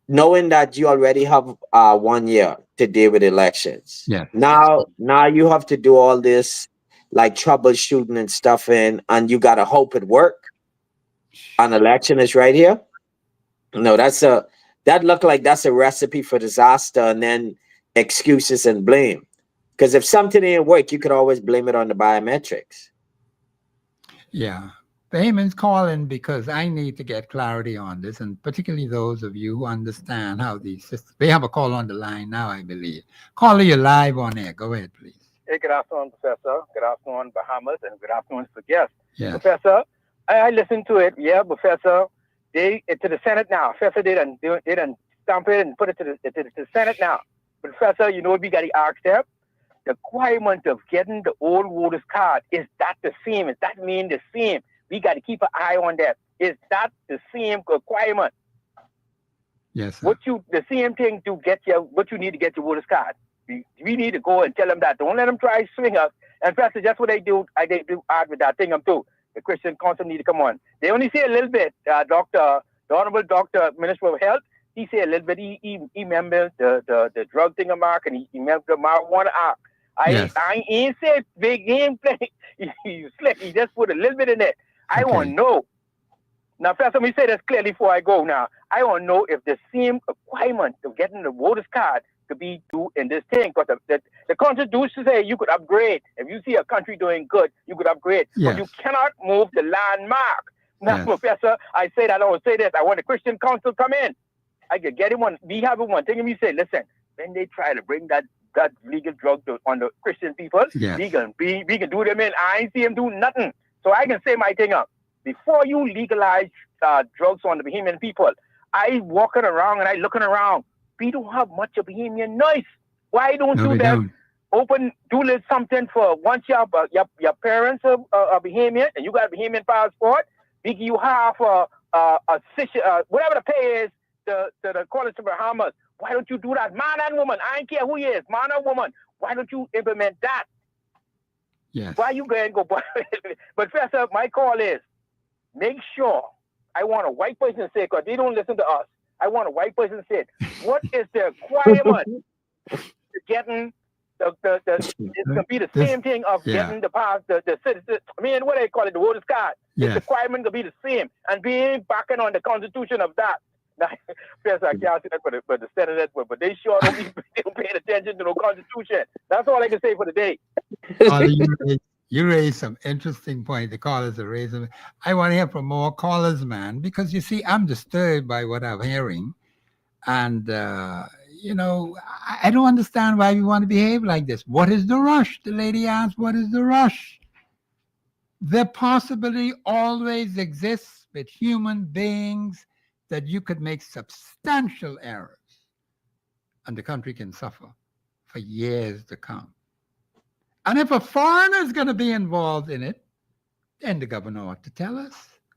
knowing that you already have 1 year to deal with elections? Yeah. Now you have to do all this like troubleshooting and stuff and you gotta hope it work. An election is right here. No, that look like that's a recipe for disaster, and then excuses and blame. Because if something didn't work, you could always blame it on the biometrics. Yeah. Bahamians calling because I need to get clarity on this, and particularly those of you who understand how these systems. We have a call on the line now, I believe. Caller, you're live on air. Go ahead, please. Hey, good afternoon, Professor. Good afternoon, Bahamas, and good afternoon to the guests. Yes. Professor, I listened to it. Yeah, Professor. It's to the Senate now. Professor, they done stamp it and put it to the Senate now. But Professor, you know what we got to ask them? The requirement of getting the old voters card, is that the same? Does that mean the same? We got to keep an eye on that. Is that the same requirement? Yes, sir. The same thing to get what you need to get your voters card. We need to go and tell them that. Don't let them try to swing us. And Professor, that's what they do. They do hard with that thing too. The Christian Council need to come on. They only say a little bit. The Honorable Doctor, Minister of Health, he say a little bit. He remembers the drug thing mark, and he remembers the marijuana act. I ain't say big game play. He slick. He just put a little bit in it. I want to know. Now, Professor, let me say this clearly before I go now. I want to know if the same requirement of getting the voters card could be due in this thing. Because the Constitution say you could upgrade. If you see a country doing good, you could upgrade. Yes. But you cannot move the landmark. Now, Professor, I say that I will say this. I want the Christian Council come in. I could get him one. We have one thing, and we say, listen, when they try to bring that legal drug on the Christian people, we can do them in. I ain't see him do nothing. So I can say my thing up. Before you legalize drugs on the Bahamian people, I walking around and I looking around. We don't have much of Bahamian noise. Why don't you then do something for once your parents are Bahamian and you got a Bahamian passport, we give you half whatever the pay is to the College of Bahamas. Why don't you do that? Man and woman, I don't care who he is, man or woman. Why don't you implement that? Yes. Why you going to go? But Professor, my call is, make sure, I want a white person to say, because they don't listen to us. I want a white person to say, what is the requirement to getting it's going to be the same thing of getting the pass, the citizen, what they call it, the voters card. Yes. The requirement to be the same and being backing on the constitution of that. Now, Professor, I can't say that for the senators, but they sure don't pay attention to the constitution. That's all I can say for the day. You raised some interesting points. The callers are raising. I want to hear from more callers, man, because you see, I'm disturbed by what I'm hearing. And, I don't understand why we want to behave like this. What is the rush? The lady asked, what is the rush? The possibility always exists with human beings that you could make substantial errors and the country can suffer for years to come. And if a foreigner is going to be involved in it, then the governor ought to tell us.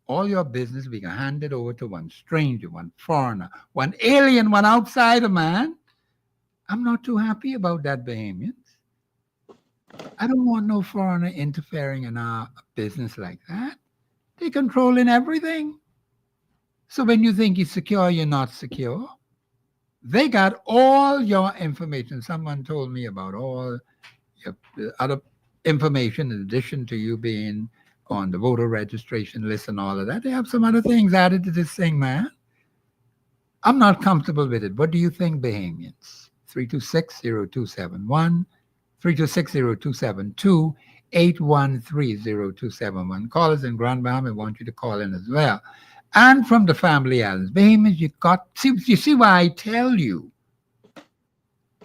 All your business, we can hand it over to one stranger, one foreigner, one alien, one outsider, man. I'm not too happy about that, Bahamians. I don't want no foreigner interfering in our business like that. They're controlling everything. So when you think you're secure, you're not secure. They got all your information. Someone told me about all your other information in addition to you being on the voter registration list and all of that. They have some other things added to this thing, man. I'm not comfortable with it. What do you think, Bahamians? 326-0271, 326-0272, 813-0271. Callers in Grand Bahama, I want you to call in as well. And from the family islands, Bahamians, you see why I tell you.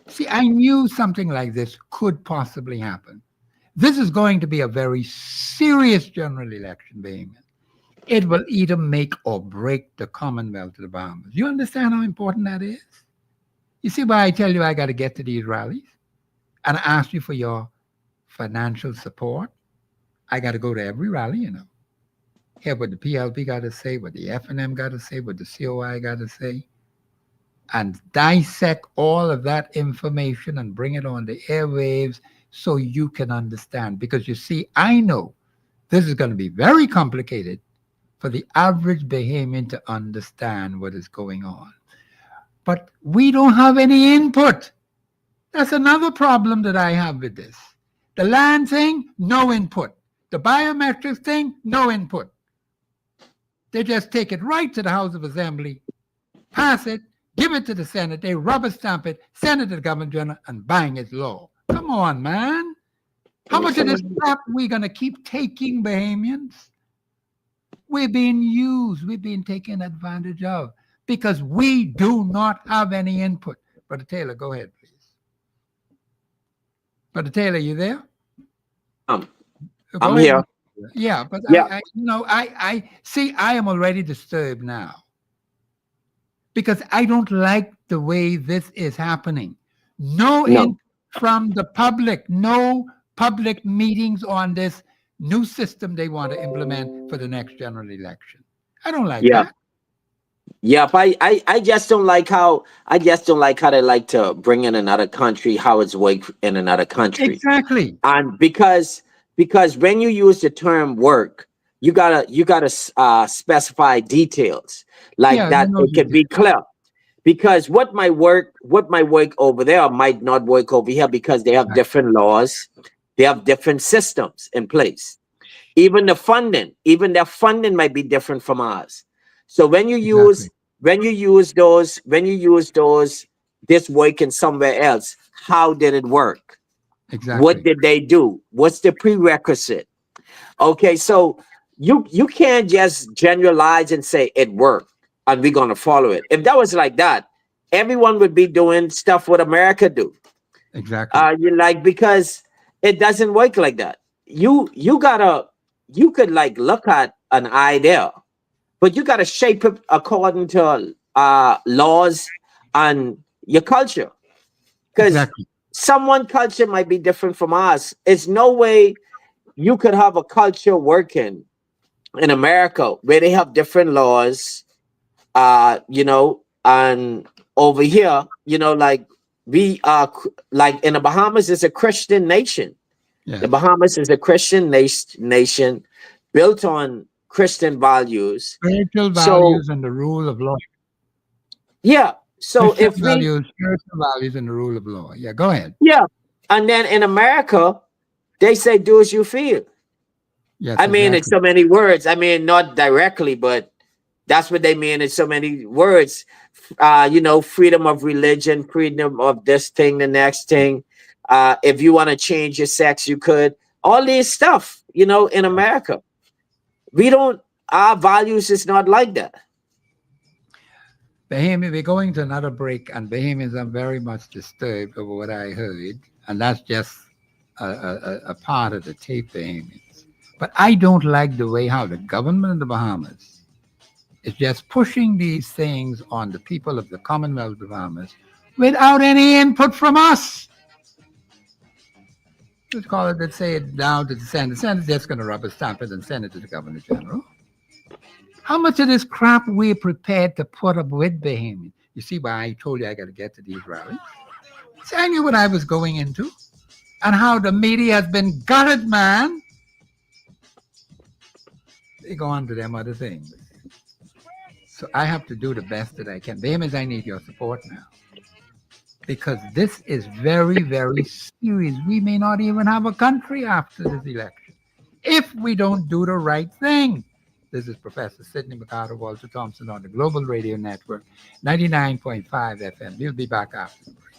See, I knew something like this could possibly happen. This is going to be a very serious general election, Bahamians. It will either make or break the Commonwealth of the Bahamas. You understand how important that is? You see why I tell you I got to get to these rallies and ask you for your financial support? I got to go to every rally, Hear what the PLP got to say, what the FNM got to say, what the COI got to say, and dissect all of that information and bring it on the airwaves so you can understand. Because you see, I know this is going to be very complicated for the average Bahamian to understand what is going on. But we don't have any input. That's another problem that I have with this. The land thing, no input. The biometrics thing, no input. They just take it right to the House of Assembly, pass it, give it to the Senate, they rubber stamp it, send it to the Governor General, and bang, it's law. Come on, man. How much of this crap are we going to keep taking, Bahamians? We're being used. We're being taken advantage of because we do not have any input. Brother Taylor, go ahead, please. Brother Taylor, you there? I'm Go here. ahead. Yeah, but Yeah. I see. I am already disturbed now because I don't like the way this is happening. No input from the public. No public meetings on this new system they want to implement for the next general election. I don't like Yeah. that. Yeah, but I just don't like how they like to bring in another country, how it's work in another country. Exactly. And because when you use the term work, you gotta specify details like Yeah, that. It can be clear because what might work over there might not work over here because they have different laws, they have different systems in place. Even their funding might be different from ours. So when you use those this working somewhere else, how did it work? Exactly. What did they do? What's the prerequisite? Okay, so you can't just generalize and say it worked and we're gonna follow it. If that was like that, everyone would be doing stuff what America do. Exactly. Because it doesn't work like that. You could like look at an idea, but you gotta shape it according to laws and your culture. Because Exactly. someone culture might be different from ours. It's no way you could have a culture working in America where they have different laws, and over here, like we are like in the Bahamas is a Christian nation. Yes. The Bahamas is a Christian nation built on Christian values. Spiritual So values and the rule of law. yeah, so Christian if we values, spiritual values, and the rule of law. Yeah, go ahead. yeah, and then in America, they say do as you feel. Yes, I mean, it's exactly. so many words. I mean, not directly, but that's what they mean in so many words. Freedom of religion, freedom of this thing, the next thing. If you want to change your sex, you could. All these stuff, in America. We don't, our values is not like that. Bahamian, we're going to another break, and Bahamians, I'm very much disturbed over what I heard, and that's just a part of the tape, Bahamians. But I don't like the way how the government of the Bahamas is just pushing these things on the people of the Commonwealth of the Bahamas without any input from us. Let's call it, let's say it down to the Senate. The Senate's just going to rubber stamp it and send it to the Governor General. How much of this crap we're prepared to put up with, Bahamian? You see why I told you I got to get to these rallies? See, I knew what I was going into and how the media has been gutted, man. They go on to them other things. So I have to do the best that I can. Bahamians, I need your support now. Because this is very, very serious. We may not even have a country after this election if we don't do the right thing. This is Professor Sidney McCarter, Walter Thompson on the Global Radio Network, 99.5 FM. We'll be back after the break.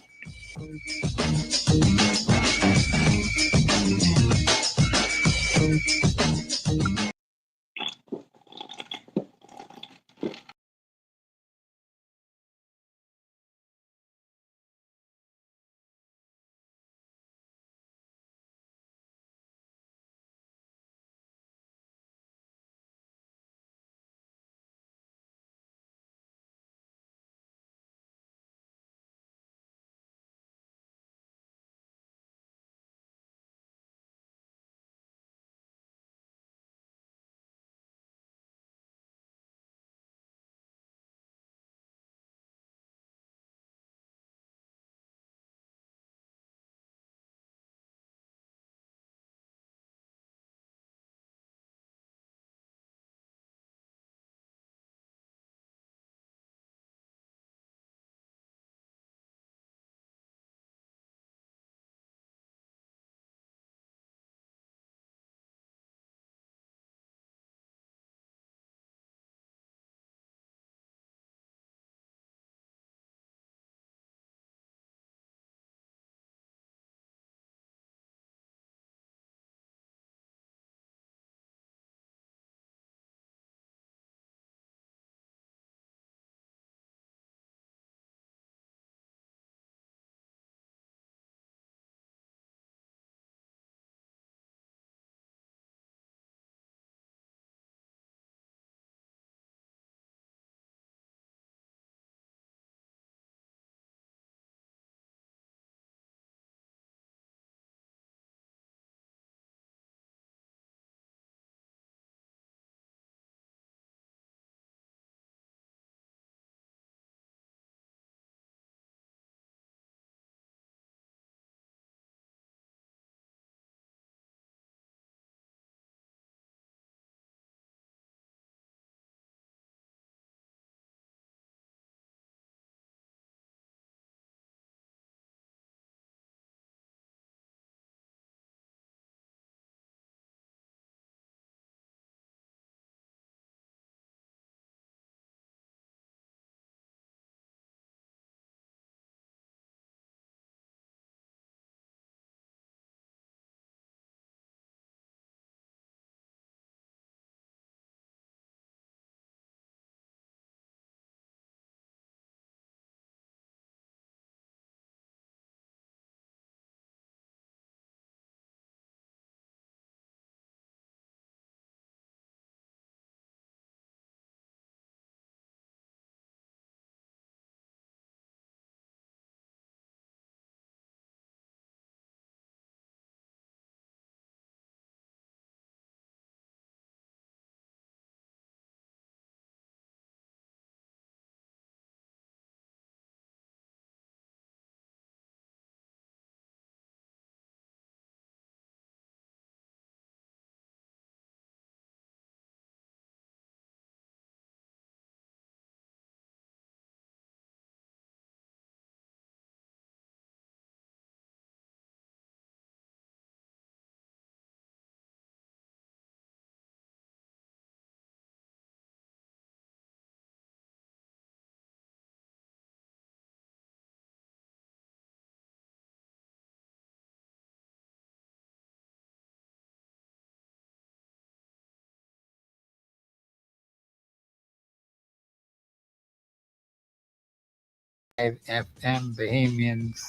FM Bahamians.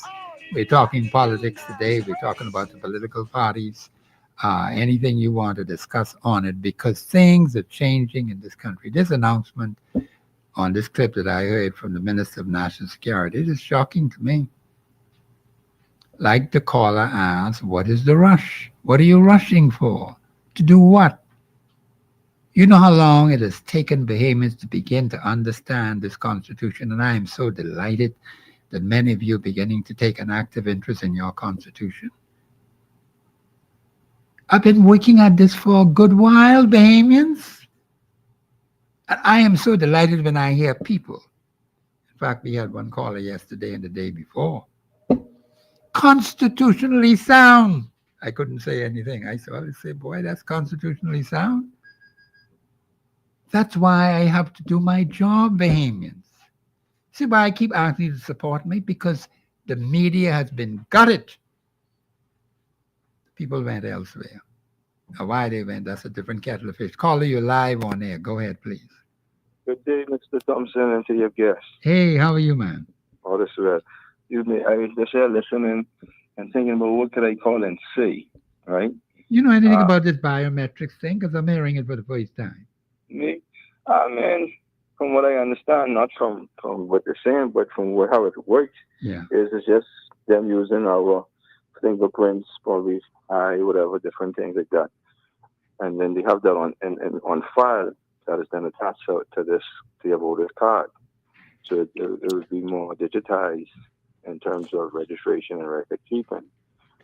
We're talking politics today. We're talking about the political parties. Anything you want to discuss on it, because things are changing in this country. This announcement on this clip that I heard from the Minister of National Security, it is shocking to me. Like the caller asked, what is the rush? What are you rushing for? To do what? You know how long it has taken Bahamians to begin to understand this Constitution, and I am so delighted that many of you are beginning to take an active interest in your Constitution. I've been working at this for a good while, Bahamians. And I am so delighted when I hear people. In fact, we had one caller yesterday and the day before. Constitutionally sound. I couldn't say anything. I saw it say, boy, that's constitutionally sound. That's why I have to do my job, Bahamians. See why I keep asking you to support me? Because the media has been gutted. People went elsewhere. Now, why they went, that's a different kettle of fish. Caller, you're live on air. Go ahead, please. Good day, Mr. Thompson, and to your guests. Hey, how are you, man? All this well. I was just here listening and thinking about what could I call and say, right? You know anything about this biometrics thing? Because I'm hearing it for the first time. Me? Man, from what I understand, not from what they're saying, but from how it works, it's just them using our fingerprints, probably eye, whatever, different things like that. And then they have that on file that is then attached to your voter's card. So it would be more digitized in terms of registration and record keeping,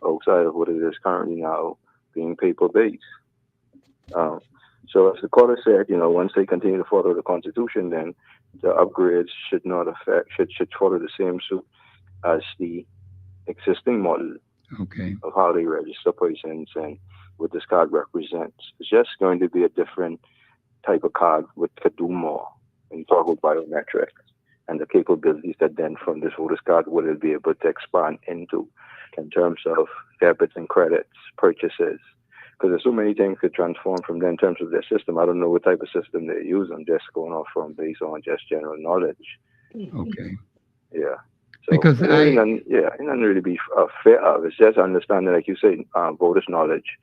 outside of what it is currently now being paper-based. So as the caller said, once they continue to follow the Constitution, then the upgrades should follow the same suit as the existing model of how they register persons and what this card represents. It's just going to be a different type of card which could do more when you talk about biometrics and the capabilities that then from this voter's card will it be able to expand into in terms of debits and credits, purchases. Because there's so many things could transform from there in terms of their system. I don't know what type of system they use. I'm just going off from based on just general knowledge. Okay. Yeah. So, because it doesn't really be fair of. It's just understanding, like you say, voters' knowledge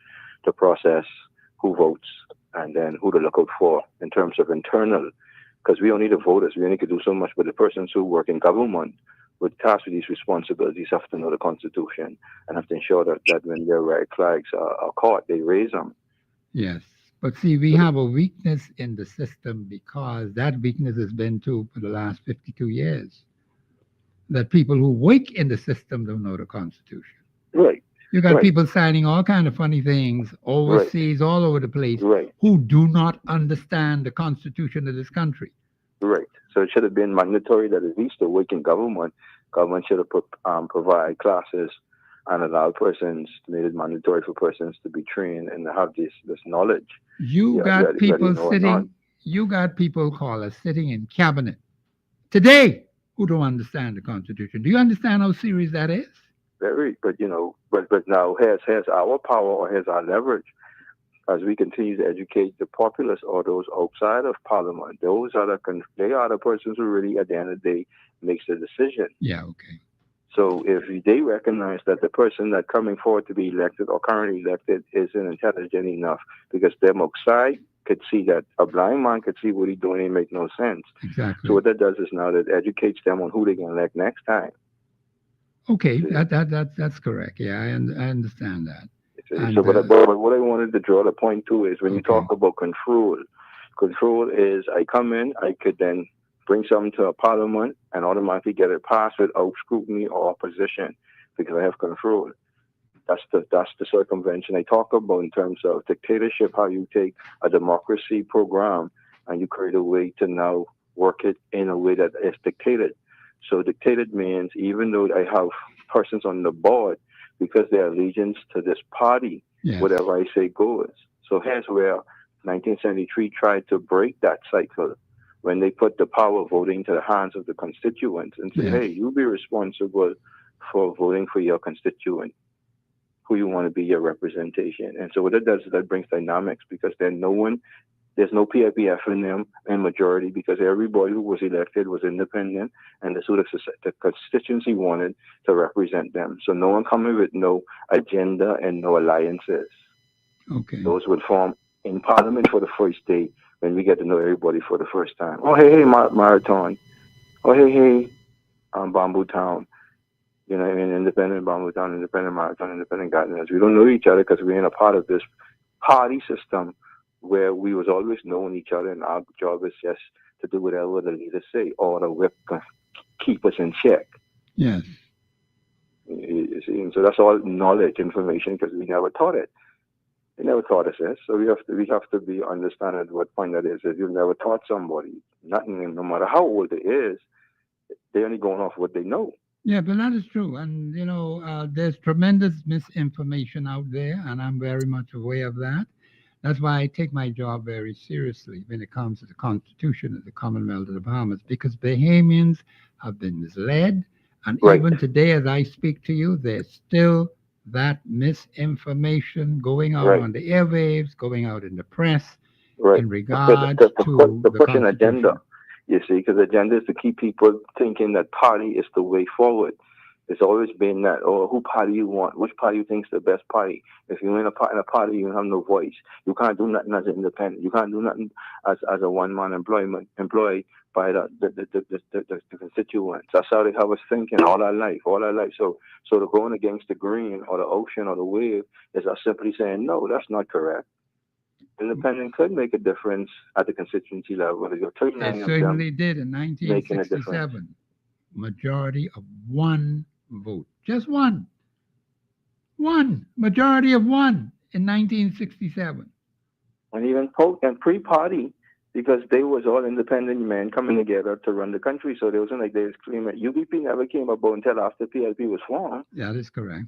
to process who votes and then who to look out for in terms of internal. Because we don't need the voters. We only could do so much. But the persons who work in government with tasked with these responsibilities have to know the Constitution and have to ensure that when their red flags are caught, they raise them. Yes. But see, we have a weakness in the system because that weakness has been for the last 52 years. That people who work in the system don't know the Constitution. Right. You got people signing all kind of funny things overseas, all over the place, who do not understand the Constitution of this country. Right. So it should have been mandatory that at least the work in government should have provide classes and allow persons, made it mandatory for persons to be trained and to have this knowledge. You got people callers sitting in cabinet today who don't understand the Constitution. Do you understand how serious that is? Very, but now here's our power or here's our leverage. As we continue to educate the populace or those outside of Parliament, they are the persons who really, at the end of the day, makes the decision. Yeah, okay. So if they recognize that the person that coming forward to be elected or currently elected isn't intelligent enough, because them outside could see that a blind man could see what he's doing, it make no sense. Exactly. So what that does is now that educates them on who they can elect next time. Okay, that's correct. Yeah, I understand that. And, so, but what I wanted to draw the point to is when you talk about control is I come in, I could then bring something to a parliament and automatically get it passed without scrutiny or opposition because I have control. That's the circumvention I talk about in terms of dictatorship, how you take a democracy program and you create a way to now work it in a way that is dictated. So dictated means even though I have persons on the board, because their allegiance to this party, whatever I say goes. So here's where 1973 tried to break that cycle when they put the power of voting to the hands of the constituents and say, hey, you be responsible for voting for your constituent, who you want to be your representation. And so what it does is that brings dynamics because then no one There's no PIPF in them in majority because everybody who was elected was independent, and that's who the constituency wanted to represent them. So no one coming with no agenda and no alliances. Okay. Those would form in Parliament for the first day when we get to know everybody for the first time. Oh, hey, Marathon. Oh, hey, Bamboo Town. You know, I mean, independent Bamboo Town, independent Marathon, independent Gardeners. We don't know each other because we're in a part of this party system where we was always knowing each other, and our job is just to do whatever the leaders say, or the whip keep us in check. Yes. You see, and so that's all knowledge, information, because we never taught it. They never taught us this, so we have to be understanding what point that is. If you've never taught somebody nothing, no matter how old it is, they're only going off what they know. Yeah, but that is true. And, you know, there's tremendous misinformation out there, and I'm very much aware of that. That's why I take my job very seriously when it comes to the Constitution of the Commonwealth of the Bahamas, because Bahamians have been misled. And Right. even today, as I speak to you, there's still that misinformation going out Right. on the airwaves, going out in the press Right. in regards to to the push an agenda. Constitution. You see, because the agenda is to keep people thinking that party is the way forward. It's always been that, or who party you want, which party you think's the best party. If you're in a party, you have no voice. You can't do nothing as an independent. You can't do nothing as a one-man employed by the constituents. That's how they have us thinking all our life. So the going against the green or the ocean or the wave is us simply saying, no, that's not correct. Independent could make a difference at the constituency level. You're It 39 of them certainly did in making a difference. 1967. Majority of one vote. Just one. One. Majority of one in 1967. And even pre-party, because they was all independent men coming together to run the country. So there wasn't like they were screaming. UBP never came about until after PLP was formed. That is correct.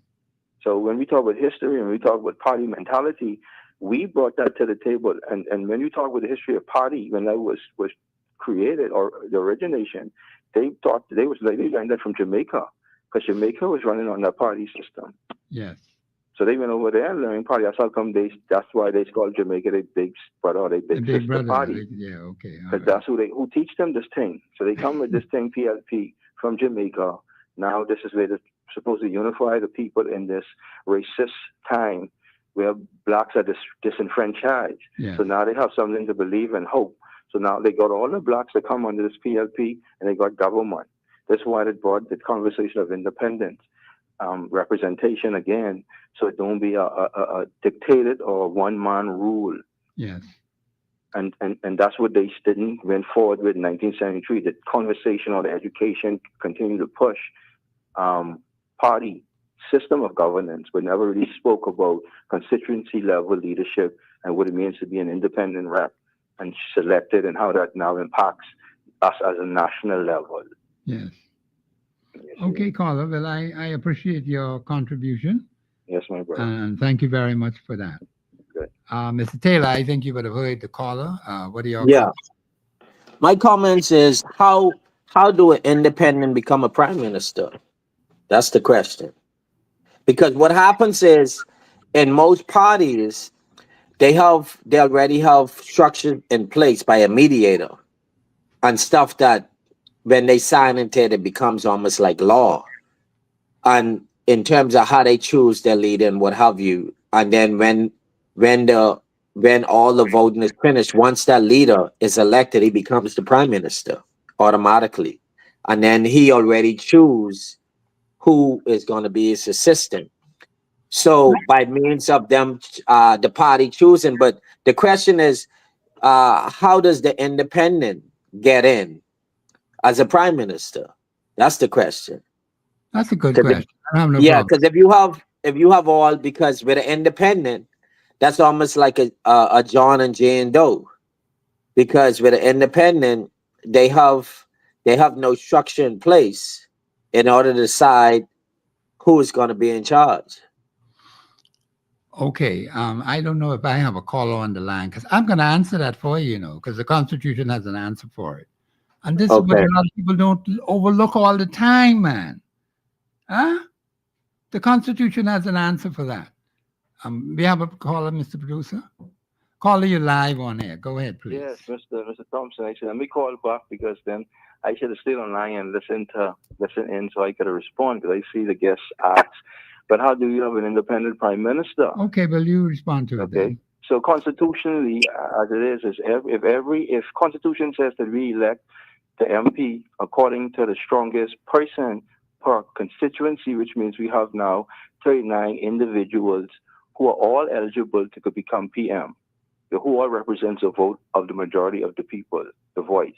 So when we talk about history and we talk about party mentality, we brought that to the table. And when you talk about the history of party, when that was created or the origination, they learned that from Jamaica, because Jamaica was running on that party system. Yes. So they went over there and learned party. That's how come that's why they call Jamaica their big brother or their big sister brother party. Yeah, okay. Because that's who teach them this thing. So they come with this thing, PLP, from Jamaica. Now this is where they're supposed to unify the people in this racist time where blacks are disenfranchised. Yes. So now they have something to believe and hope. So now they got all the blacks that come under this PLP, and they got government. That's why they brought the conversation of independence, representation again, so it don't be a dictated or one-man rule. Yes. And that's what they didn't went forward with in 1973. The conversation or the education continued to push party system of governance, but never really spoke about constituency level leadership and what it means to be an independent rep and selected, and how that now impacts us as a national level. Yes. Okay, caller. Well, I appreciate your contribution. Yes, my brother. And thank you very much for that. Good. Mr. Taylor, I think you would have heard the caller. What are your comments? My comments is how do an independent become a prime minister? That's the question. Because what happens is, in most parties, they already have structures in place by a mediator and stuff that when they sign into it, it becomes almost like law. And in terms of how they choose their leader and what have you, and then when all the voting is finished, once that leader is elected, he becomes the prime minister automatically, and then he already choose who is going to be his assistant. So by means of them, the party choosing, but the question is, how does the independent get in as a prime minister? That's the question. That's a good question. I have no yeah, problem. because if you have all, because with an independent, that's almost like a John and Jane Doe. Because with an independent, they have no structure in place in order to decide who is going to be in charge. Okay, I don't know if I have a caller on the line, because I'm going to answer that for you, because the Constitution has an answer for it. And this is what a lot of people don't overlook all the time, man. Huh? The Constitution has an answer for that. We have a caller, Mr. Producer. Caller, you live on air. Go ahead, please. Yes, Mr. Thompson. I said, let me call back because then I should have stayed online and listen in so I could have respond because I see the guests ask. But how do you have an independent prime minister? Okay, well, you respond to it Okay. then. So constitutionally, as it is if Constitution says that we elect the MP according to the strongest person per constituency, which means we have now 39 individuals who are all eligible to become PM, who all represents a vote of the majority of the people, the voice.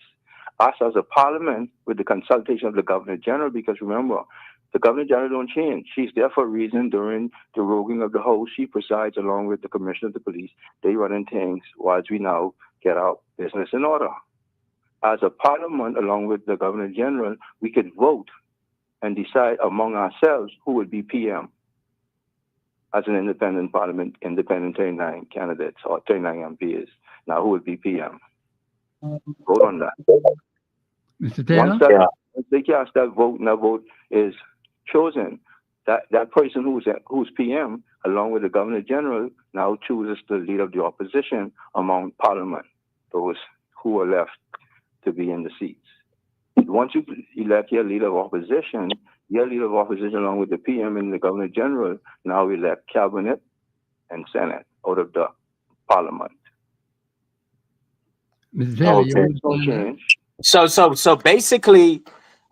Us as a parliament with the consultation of the Governor General, because remember, the Governor General don't change. She's there for a reason. During the roguing of the House, she presides along with the Commissioner of the Police. They running things whilst we now get our business in order. As a parliament, along with the Governor General, we could vote and decide among ourselves who would be PM as an independent parliament, independent 39 candidates or 39 MPs. Now, who would be PM? Vote on that. Mr. Taylor? Once they cast that vote and that vote is chosen, that person who's PM, along with the Governor General, now chooses the leader of the opposition among Parliament, those who are left to be in the seats. Once you elect your leader of opposition along with the PM and the Governor General, now elect Cabinet and Senate out of the Parliament. Mr. Taylor, you No respond to that? change. So basically,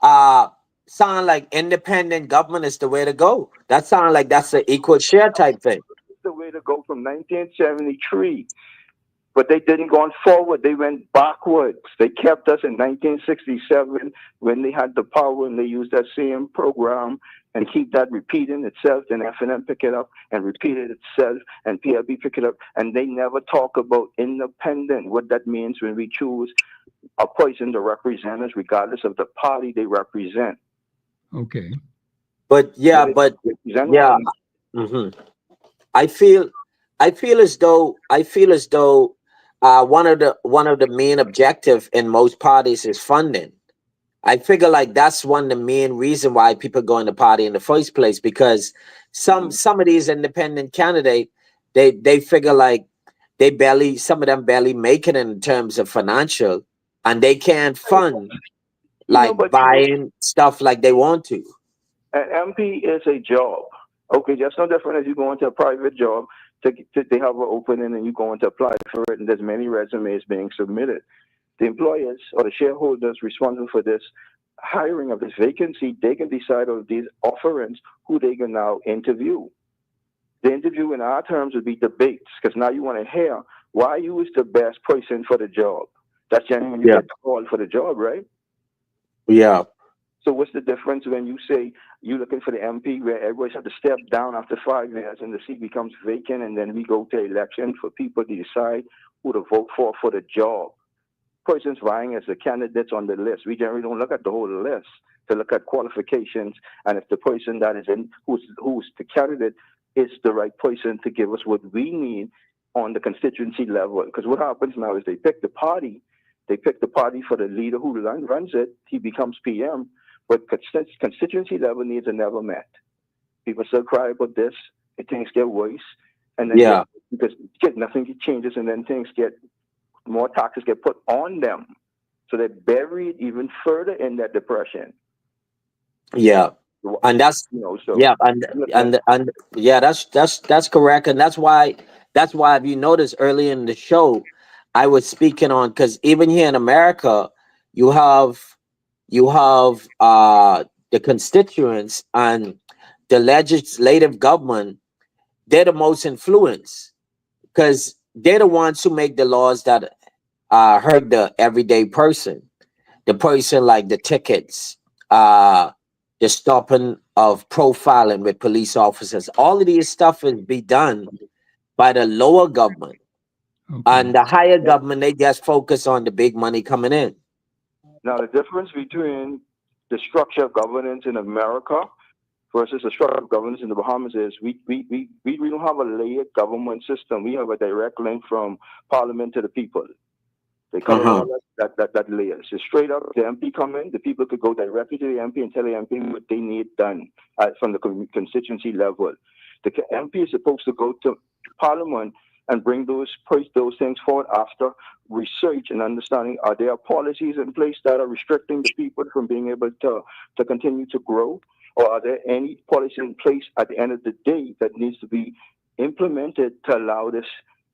sound like independent government is the way to go. That sound like that's an equal share type thing. It's the way to go from 1973. But they didn't go on forward. They went backwards. They kept us in 1967 when they had the power and they used that same program and keep that repeating itself. Then FNM pick it up and repeat it itself and PLB pick it up. And they never talk about independent, what that means when we choose a person to represent us regardless of the party they represent. Okay. But yeah, mhm. I feel as though one of the main objective in most parties is funding. I figure like that's one of the main reason why people go in the party in the first place, because some of these independent candidates, they figure like some of them barely make it in terms of financial, and they can't fund like buying stuff like they want to. An MP is a job. Okay, just no different as you go into a private job. They have an opening and you go in to apply for it, and there's many resumes being submitted. The employers or the shareholders responsible for this hiring of this vacancy, they can decide of these offerings who they can now interview. The interview in our terms would be debates, because now you want to hear why you is the best person for the job. That's generally when you get called for the job, right? Yeah. So what's the difference when you say you're looking for the MP where everybody's have to step down after 5 years and the seat becomes vacant, and then we go to election for people to decide who to vote for the job? Persons vying as the candidates on the list. We generally don't look at the whole list to look at qualifications, and if the person that is in who's the candidate is the right person to give us what we need on the constituency level. Because what happens now is they pick the party for the leader who runs it. He becomes PM. But constituency level needs are never met. People still cry about this, and things get worse, and then because nothing changes, and then things get more taxes get put on them, so they're buried even further in that depression. Yeah, and that's that's correct, and that's why if you notice early in the show, I was speaking on, because even here in America, you have the constituents and the legislative government. They're the most influenced, because they're the ones who make the laws that hurt the everyday person, the person like the tickets, the stopping of profiling with police officers. All of these stuff is be done by the lower government. Okay. And the higher government, they just focus on the big money coming in. Now, the difference between the structure of governance in America versus the structure of governance in the Bahamas is we don't have a layered government system. We have a direct link from Parliament to the people. They cut all that layers. So straight up, the MP come in, the people could go directly to the MP and tell the MP what they need done from the constituency level. The MP is supposed to go to Parliament and bring those things forward after research and understanding. Are there policies in place that are restricting the people from being able to continue to grow? Or are there any policies in place at the end of the day that needs to be implemented to allow this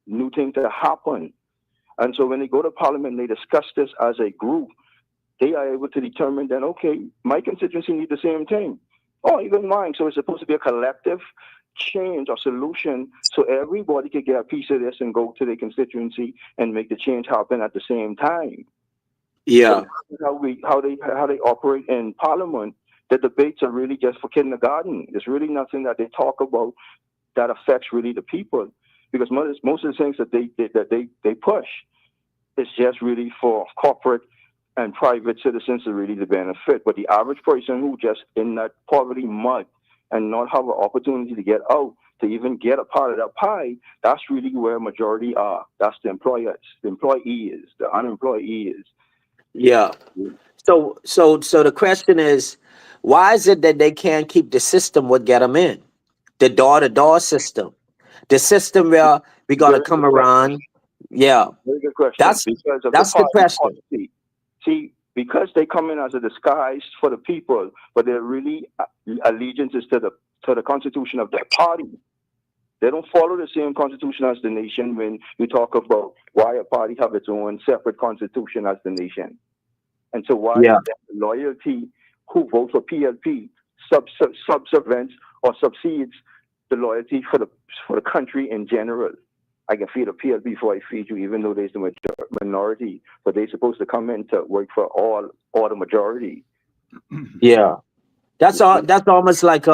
new thing to happen? And so when they go to Parliament, they discuss this as a group. They are able to determine that, okay, my constituency needs the same thing. Oh, even mine. So it's supposed to be a collective change or solution so everybody could get a piece of this and go to their constituency and make the change happen at the same time. Yeah. So how they operate in Parliament. The debates are really just for kindergarten. There's really nothing that they talk about that affects really the people, because most of the things that they push is just really for corporate and private citizens to really the benefit. But the average person who just in that poverty mud and not have an opportunity to get out, to even get a part of that pie, that's really where majority are. That's the employers, the employees, the unemployees. Yeah. So the question is, why is it that they can't keep the system what get them in? The door-to-door system. The system where we're going to come around. Yeah. Very good question. That's the question. Policy. See, because they come in as a disguise for the people, but they're really allegiances to the constitution of their party. They don't follow the same constitution as the nation when you talk about why a party have its own separate constitution as the nation. And so why loyalty, who votes for PLP, subservience or subsedes the loyalty for the country in general. I can feed a PLP before I feed you, even though there's the minority, but they're supposed to come in to work for all the majority. Yeah, that's almost like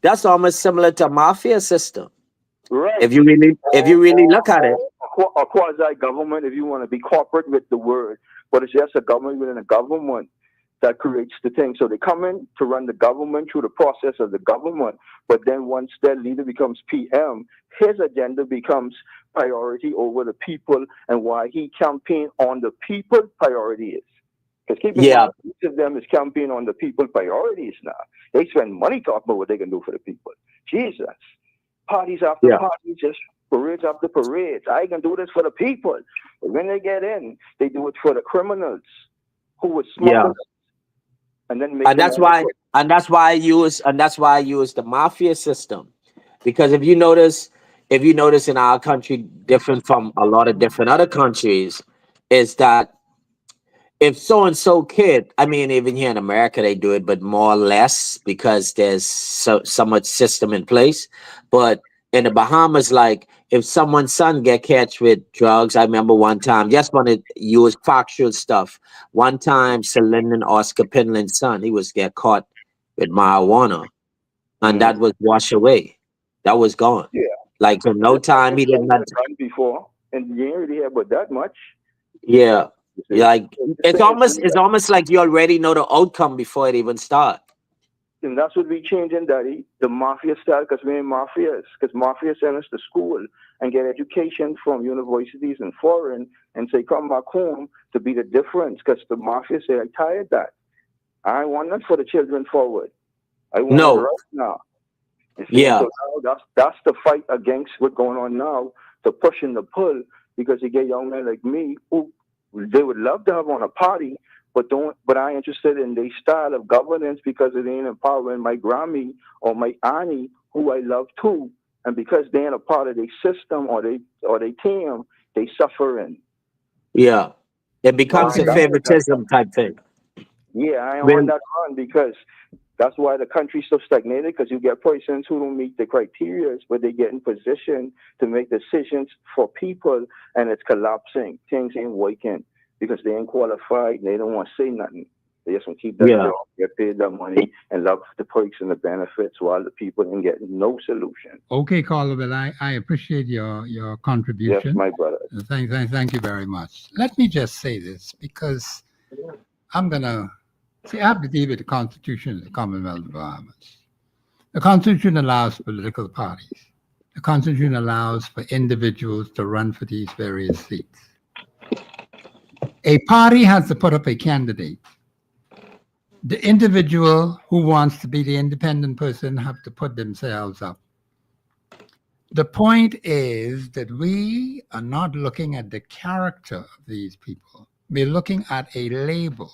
that's almost similar to a mafia system. Right. If you really look at it, a quasi government, if you want to be corporate with the word, but it's just a government within a government that creates the thing. So they come in to run the government through the process of the government, but then once their leader becomes PM, his agenda becomes priority over the people, and why he campaign on the people priority is. Because keep in mind, each of them is campaigning on the people priorities now. They spend money talking about what they can do for the people. Jesus. Parties after parties, just parades after parades. I can do this for the people. But when they get in, they do it for the criminals who would smuggle and then make that's why I use the mafia system. Because if you notice in our country, different from a lot of different other countries, is that if so-and-so kid, I mean, even here in America, they do it, but more or less because there's so much system in place. But in the Bahamas, like if someone's son get catch with drugs, I remember one time, just want to use factual stuff. One time, Celine and Oscar Penland's son, he was get caught with marijuana, and that was washed away. That was gone. Yeah. Like in no time, he didn't have before, and you ain't really have but that much. Yeah. Like it's almost like you already know the outcome before it even starts. And that's what we changing, Daddy. The mafia style, because we're mafias. Because mafia send us to school and get education from universities and foreign, and say come back home to be the difference. Because the mafia say I tired that. I want that for the children forward. I want it right now. Yeah. So now that's the fight against what's going on now. The push and the pull, because you get young men like me who they would love to have on a party, but I ain't interested in their style of governance because it ain't empowering my Grammy or my Annie, who I love too. And because they ain't a part of their system or they team, they suffering. Yeah. It becomes a favoritism type thing. Yeah, I ain't on that run, because that's why the country's so stagnated, because you get persons who don't meet the criteria, but they get in position to make decisions for people, and it's collapsing. Things ain't working because they ain't qualified and they don't want to say nothing. They just want to keep that job, get paid that money, and love the perks and the benefits, while the people ain't getting no solution. Okay, Calderville, I appreciate your contribution. Yes, my brother. Thank you very much. Let me just say this, because I'm going to see, I have to deal with the Constitution of the Commonwealth of the Bahamas. The Constitution allows political parties. The Constitution allows for individuals to run for these various seats. A party has to put up a candidate. The individual who wants to be the independent person have to put themselves up. The point is that we are not looking at the character of these people. We're looking at a label.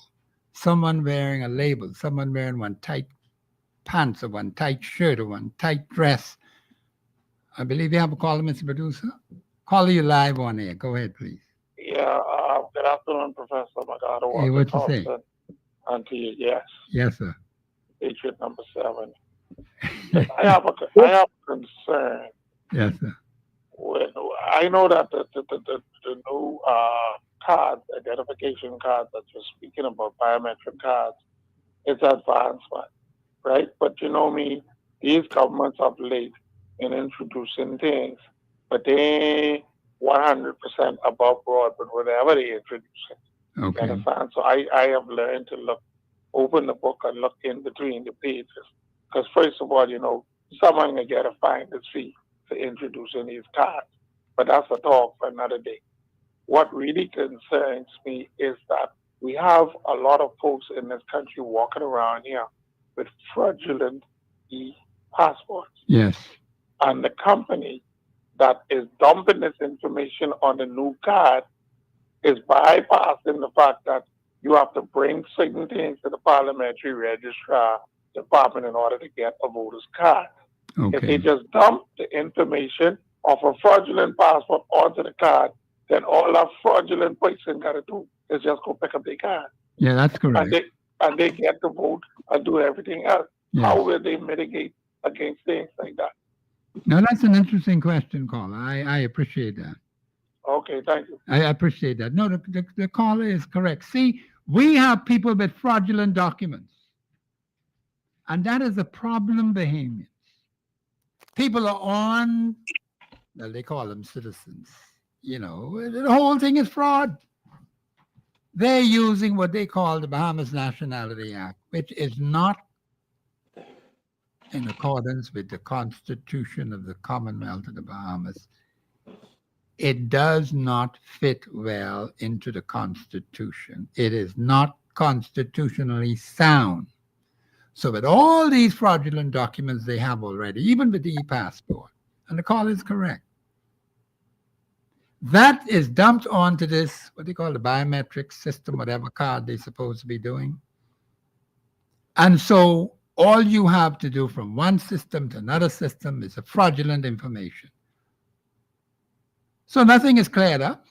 Someone wearing a label, someone wearing one tight pants or one tight shirt or one tight dress. I believe you have a caller, Mr. Producer. Caller, you live on air. Go ahead, please. Yeah, good afternoon, Professor Magado, Hey, Walter what you say? Thompson, and to you, yes, Yes, sir. Patriot number 7. I have a concern Yes, sir. with, I know that the new cards, identification cards that you're speaking about, biometric cards, it's advancement, right? But you know me, these governments of late in introducing things, but they ain't 100% above board, but whatever they introduce it. You Okay. understand? So I have learned to open the book and look in between the pages. Because first of all, you know, someone can get a finder's fee for introducing these cards. But that's a talk for another day. What really concerns me is that we have a lot of folks in this country walking around here with fraudulent e-passports. Yes. And the company that is dumping this information on the new card is bypassing the fact that you have to bring certain things to the parliamentary registrar department in order to get a voter's card. If they Okay. just dump the information of a fraudulent passport onto the card, then all that fraudulent person got to do is just go pick up their card. Yeah, that's And correct. they get to vote and do everything else. Yes. How will they mitigate against things like that? Now, that's an interesting question, caller. I appreciate that. Okay, thank you. I appreciate that. No, the caller is correct. See, we have people with fraudulent documents. And that is a problem, Bahamians. People are on, well, they call them citizens. You know, the whole thing is fraud. They're using what they call the Bahamas Nationality Act, which is not in accordance with the Constitution of the Commonwealth of the Bahamas. It does not fit well into the Constitution. It is not constitutionally sound. So with all these fraudulent documents they have already, even with the e-passport, and the call is correct, that is dumped onto this, what they call the biometric system, whatever card they're supposed to be doing. And so all you have to do from one system to another system is a fraudulent information. So nothing is cleared up.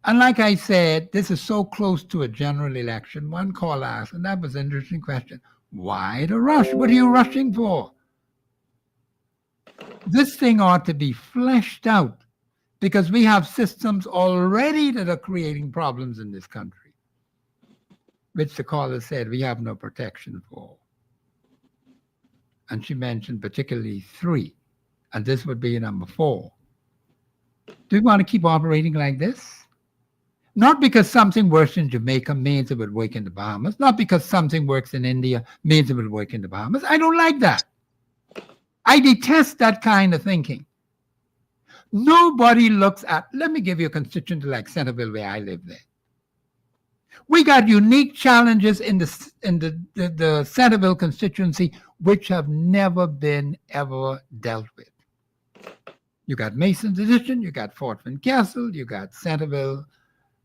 And like I said, this is so close to a general election. One caller asked, and that was an interesting question, why the rush? What are you rushing for? This thing ought to be fleshed out because we have systems already that are creating problems in this country, which the caller said we have no protection for. And she mentioned particularly 3, and this would be number 4. Do we want to keep operating like this? Not because something works in Jamaica means it would work in the Bahamas. Not because something works in India means it would work in the Bahamas. I don't like that. I detest that kind of thinking. Nobody looks at, let me give you a constituency like Centerville where I live there. We got unique challenges in the Centerville constituency which have never been ever dealt with. You got Mason's Addition, you got Fort Wayne Castle, you got Centerville,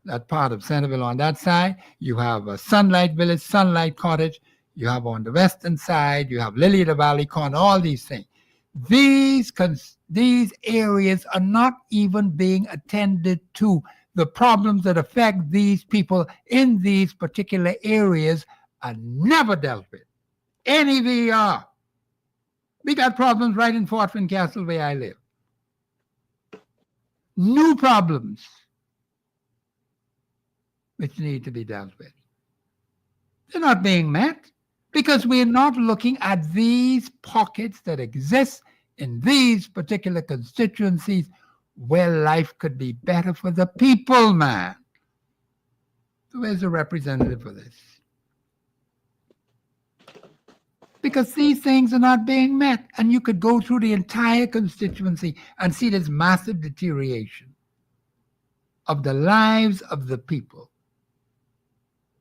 that part of Centerville on that side. You have a Sunlight Village, Sunlight Cottage. You have on the western side, you have Lily of the Valley Corner, all these things. These areas are not even being attended to. The problems that affect these people in these particular areas are never dealt with. Any VR. We got problems right in Fort Wayne Castle where I live. New problems which need to be dealt with. They're not being met because we're not looking at these pockets that exist in these particular constituencies where life could be better for the people, man. So where's the representative for this? Because these things are not being met. And you could go through the entire constituency and see this massive deterioration of the lives of the people.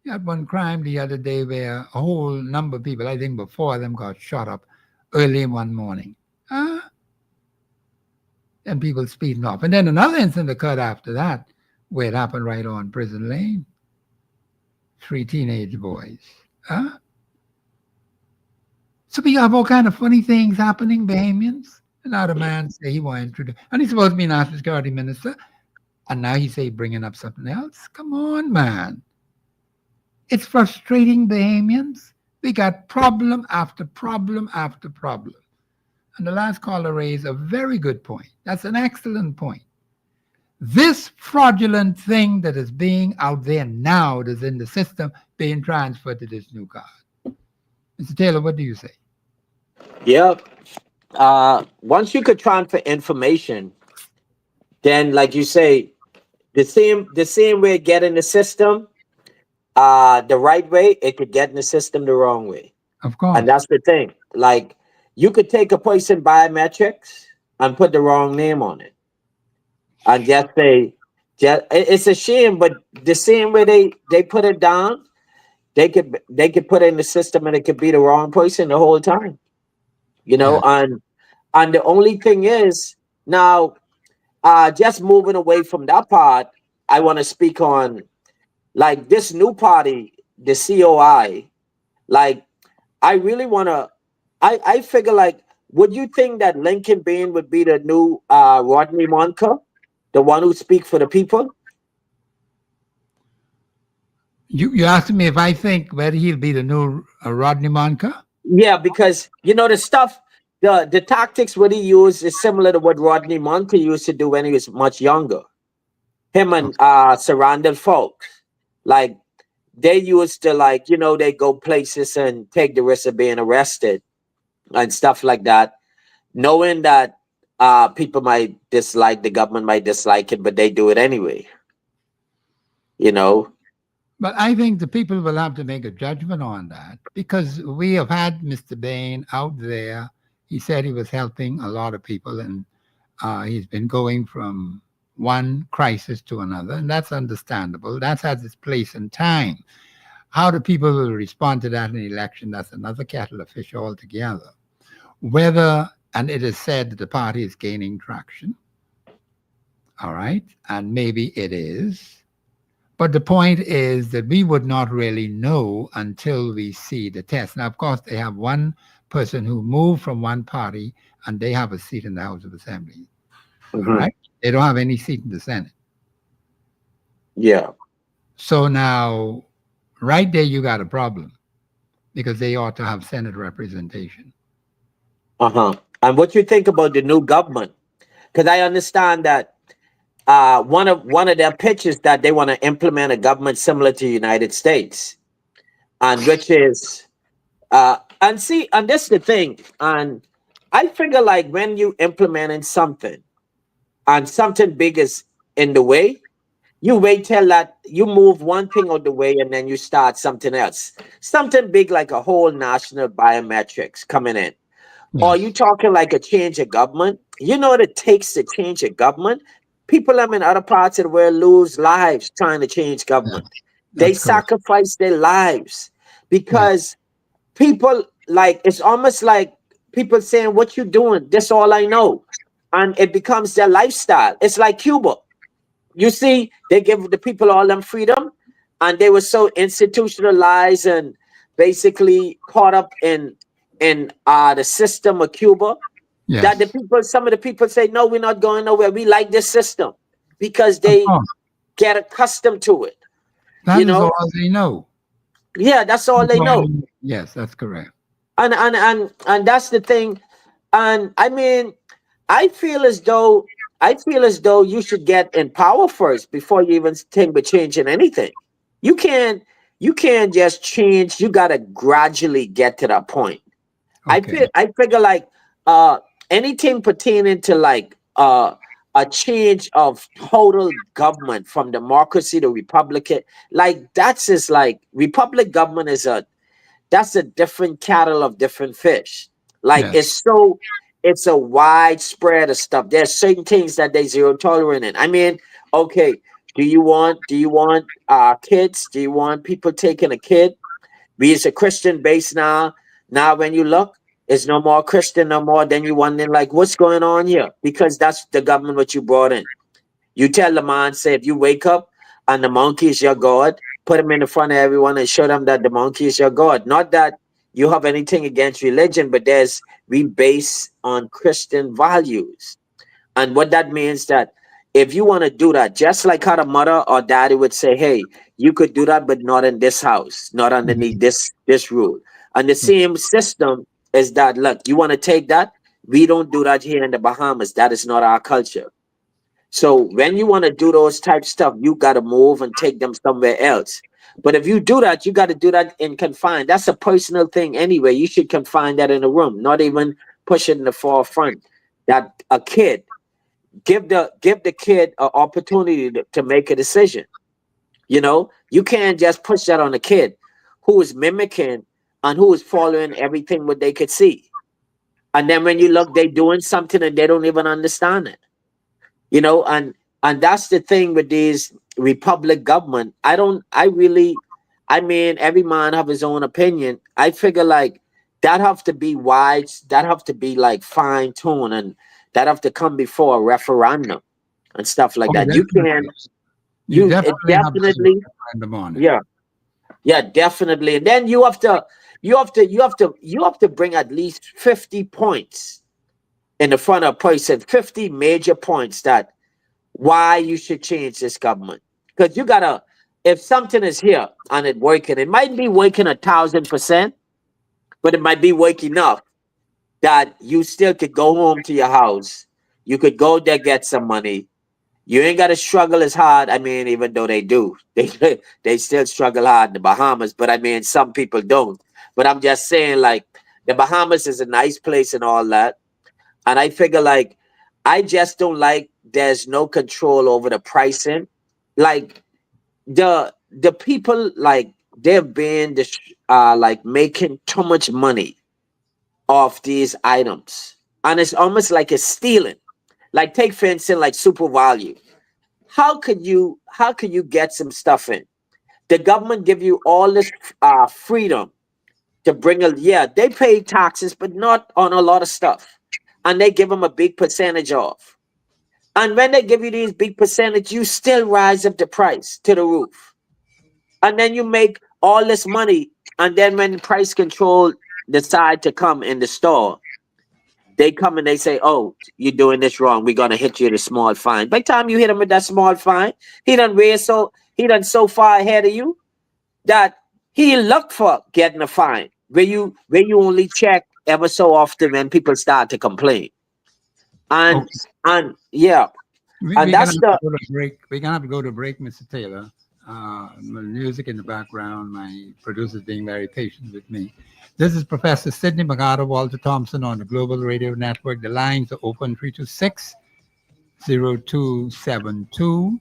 You had one crime the other day where a whole number of people, I think before them, got shot up early one morning. and people speeding off. And then another incident occurred after that, where it happened right on Prison Lane. 3 teenage boys. Huh? So we have all kind of funny things happening, Bahamians. And now the man say he want to introduce, and he's supposed to be an national security minister, and now he say bringing up something else. Come on, man. It's frustrating, Bahamians. We got problem after problem after problem. And the last caller raised a very good point. That's an excellent point. This fraudulent thing that is being out there now, that's in the system, being transferred to this new card. Mr. Taylor, what do you say? Yep. Once you could transfer information, then like you say, the same way it get in the system, the right way, it could get in the system the wrong way. Of course. And that's the thing. Like, you could take a person biometrics and put the wrong name on it. And just say, it's a shame, but the same way they put it down, they could put it in the system and it could be the wrong person the whole time. You know, Yeah. and the only thing is now, just moving away from that part, I want to speak on like this new party, the COI. Like, I really want to, I figure like, would you think that Lincoln Bain would be the new Rodney Monka, the one who speaks for the people? You asked me if I think whether he'll be the new Rodney Monka? Yeah, because you know the stuff, the tactics what he used is similar to what Rodney Monka used to do when he was much younger. Him and surrounded folks, like they used to like, you know, they go places and take the risk of being arrested and stuff like that, knowing that people might dislike, the government might dislike it, but they do it anyway. You know. But I think the people will have to make a judgment on that, because we have had Mr. Bain out there. He said he was helping a lot of people, and he's been going from one crisis to another, and that's understandable. That has its place and time. How the people will respond to that in the election, that's another kettle of fish altogether. Whether, and it is said that the party is gaining traction, all right, and maybe it is. But the point is that we would not really know until we see the test. Now, of course, they have one person who moved from one party, and they have a seat in the House of Assembly. Mhm. All right? They don't have any seat in the Senate. Yeah. So now, right there, you got a problem, because they ought to have Senate representation. And what you think about the new government? Because I understand that one of their pitches that they want to implement a government similar to the United States, and which is and this is the thing, and I figure like when you implementing something and something big is in the way, you wait till that you move one thing out the way and then you start something else, something big like a whole national biometrics coming in. Or you talking like a change of government? You know what it takes to change a government? People in other parts of the world lose lives trying to change government. They sacrifice their lives because people, like, it's almost like people saying, what you doing? That's all I know. And it becomes their lifestyle. It's like Cuba. You see, they give the people all them freedom, and they were so institutionalized and basically caught up in the system of Cuba, that the people, some of the people say, no, we're not going nowhere. We like this system because they get accustomed to it. That is all they know. Yeah, that's all they know. Yes, that's correct. And that's the thing. And I mean, I feel as though you should get in power first before you even think about changing anything. You can't just change. You gotta gradually get to that point. I figure like anything pertaining to like a change of total government from democracy to republican, like that's just like republic government that's a different kettle of different fish. Like it's a widespread of stuff. There's certain things that they zero tolerant in. I mean, okay, do you want kids? Do you want people taking a kid? We is a Christian base now. Now when you look, It's no more Christian no more. Then you wondering like, what's going on here? Because that's the government what you brought in. You tell the man, say, if you wake up and the monkey is your God, put him in the front of everyone and show them that the monkey is your God. Not that you have anything against religion, but we base on Christian values. And what that means that if you want to do that, just like how the mother or daddy would say, hey, you could do that, but not in this house, not underneath this rule. And the same system is that, look, you want to take that? We don't do that here in the Bahamas. That is not our culture. So when you want to do those type stuff, you got to move and take them somewhere else. But if you do that, you got to do that in confine. That's a personal thing anyway. You should confine that in a room, not even push it in the forefront. That a kid, give the kid an opportunity to make a decision. You know, you can't just push that on a kid who is mimicking and who is following everything what they could see. And then when you look, they doing something and they don't even understand it. You know, and that's the thing with these republic government. I mean, every man have his own opinion. I figure like that have to be wise, that have to be like fine tuned, and that have to come before a referendum and stuff like Oh, that. You can definitely. You it definitely have to do definitely, it in the morning. yeah, yeah, definitely. And then you have to bring at least 50 points in the front of a person, 50 major points that why you should change this government. Because you gotta, if something is here and it working, it might be working 1,000%, but it might be working enough that you still could go home to your house. You could go there, get some money. You ain't gotta struggle as hard. I mean, even though they do, they still struggle hard in the Bahamas. But I mean, some people don't. But I'm just saying, like, the Bahamas is a nice place and all that. And I figure like I just don't like there's no control over the pricing. Like the people like they've been like making too much money off these items. And it's almost like it's stealing. Like take for instance like super value. How could you get some stuff in? The government give you all this freedom to bring a yeah, they pay taxes, but not on a lot of stuff. And they give them a big percentage off. And when they give you these big percentage, you still rise up the price to the roof. And then you make all this money. And then when price control decide to come in the store, they come and they say, oh, you're doing this wrong. We're gonna hit you with a small fine. By the time you hit him with that small fine, he done so far ahead of you that he look for getting a fine. Where you only check ever so often when people start to complain. And Okay. and yeah, and We're gonna that's have to the go to break. We're gonna have to go to break, Mr. Taylor. Music in the background. My producer's being very patient with me. This is Professor Sidney McArthur, Walter Thompson on the Global Radio Network. The lines are open 326-0272,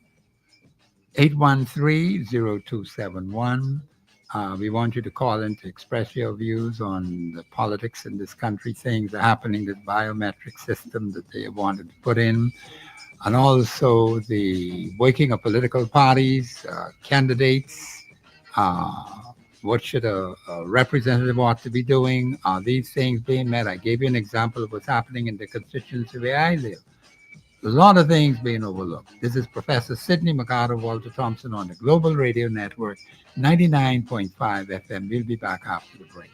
813-0271. We want you to call in to express your views on the politics in this country, things are happening, this biometric system that they wanted to put in, and also the working of political parties, candidates. What should a representative ought to be doing? Are these things being met? I gave you an example of what's happening in the constituency where I live. A lot of things being overlooked. This is Professor Sidney McArthur, Walter Thompson on the Global Radio Network, 99.5 FM. We'll be back after the break.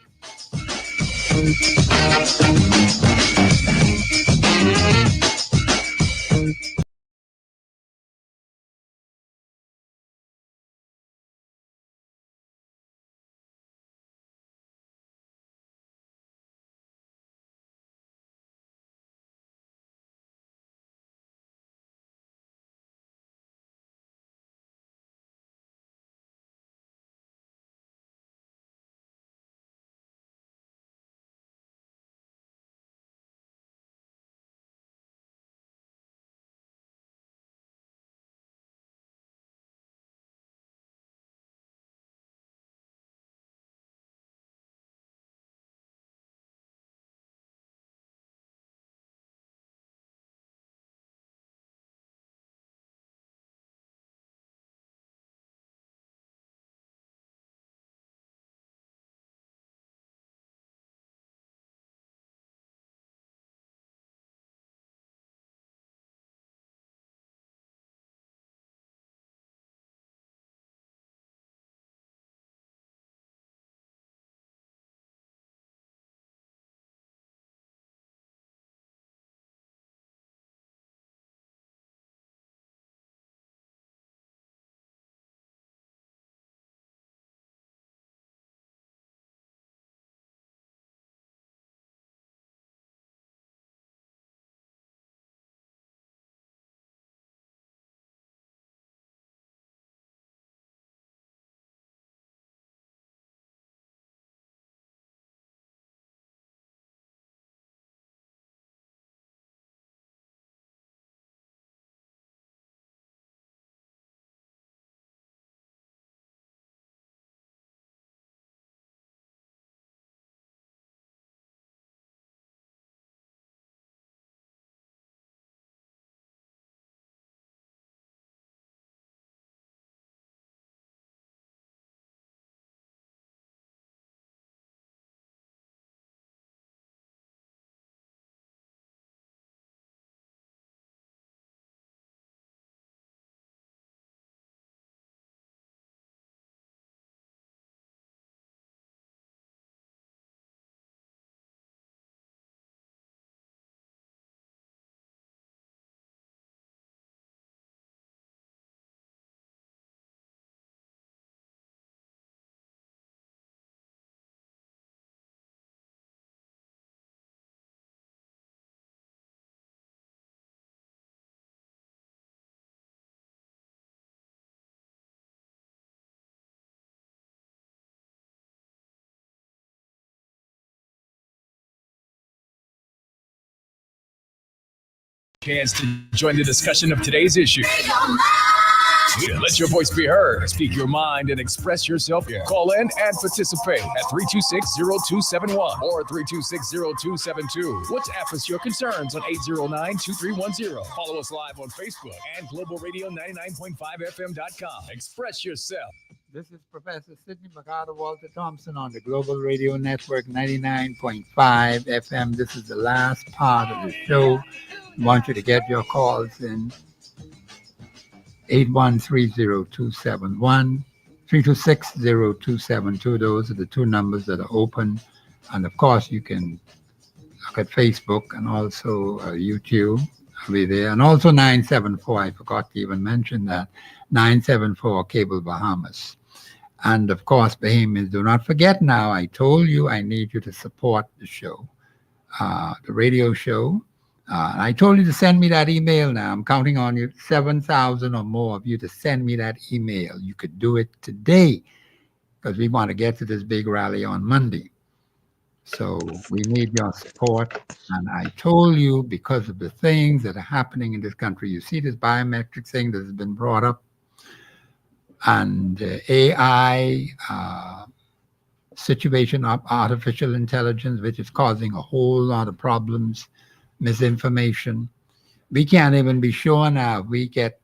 chance to join the discussion of today's issue. Let your voice be heard. Speak your mind and express yourself. Call in and participate at 326-0271 or 326-0272. WhatsApp us your concerns on 809-2310. Follow us live on Facebook and globalradio99.5fm.com. Express yourself. This is Professor Sidney Walter Thompson on the Global Radio Network 99.5 FM. This is the last part of the show. I want you to get your calls in. 8130271, 3260272. Those are the two numbers that are open. And of course, you can look at Facebook and also YouTube. I'll be there. And also 974, I forgot to even mention that, 974 Cable Bahamas. And of course, Bahamians, do not forget now, I told you I need you to support the show, the radio show. I told you to send me that email now. I'm counting on you, 7,000 or more of you to send me that email. You could do it today because we want to get to this big rally on Monday. So we need your support. And I told you, because of the things that are happening in this country, you see this biometric thing that has been brought up, and AI, situation of artificial intelligence, which is causing a whole lot of problems, misinformation. We can't even be sure now if we get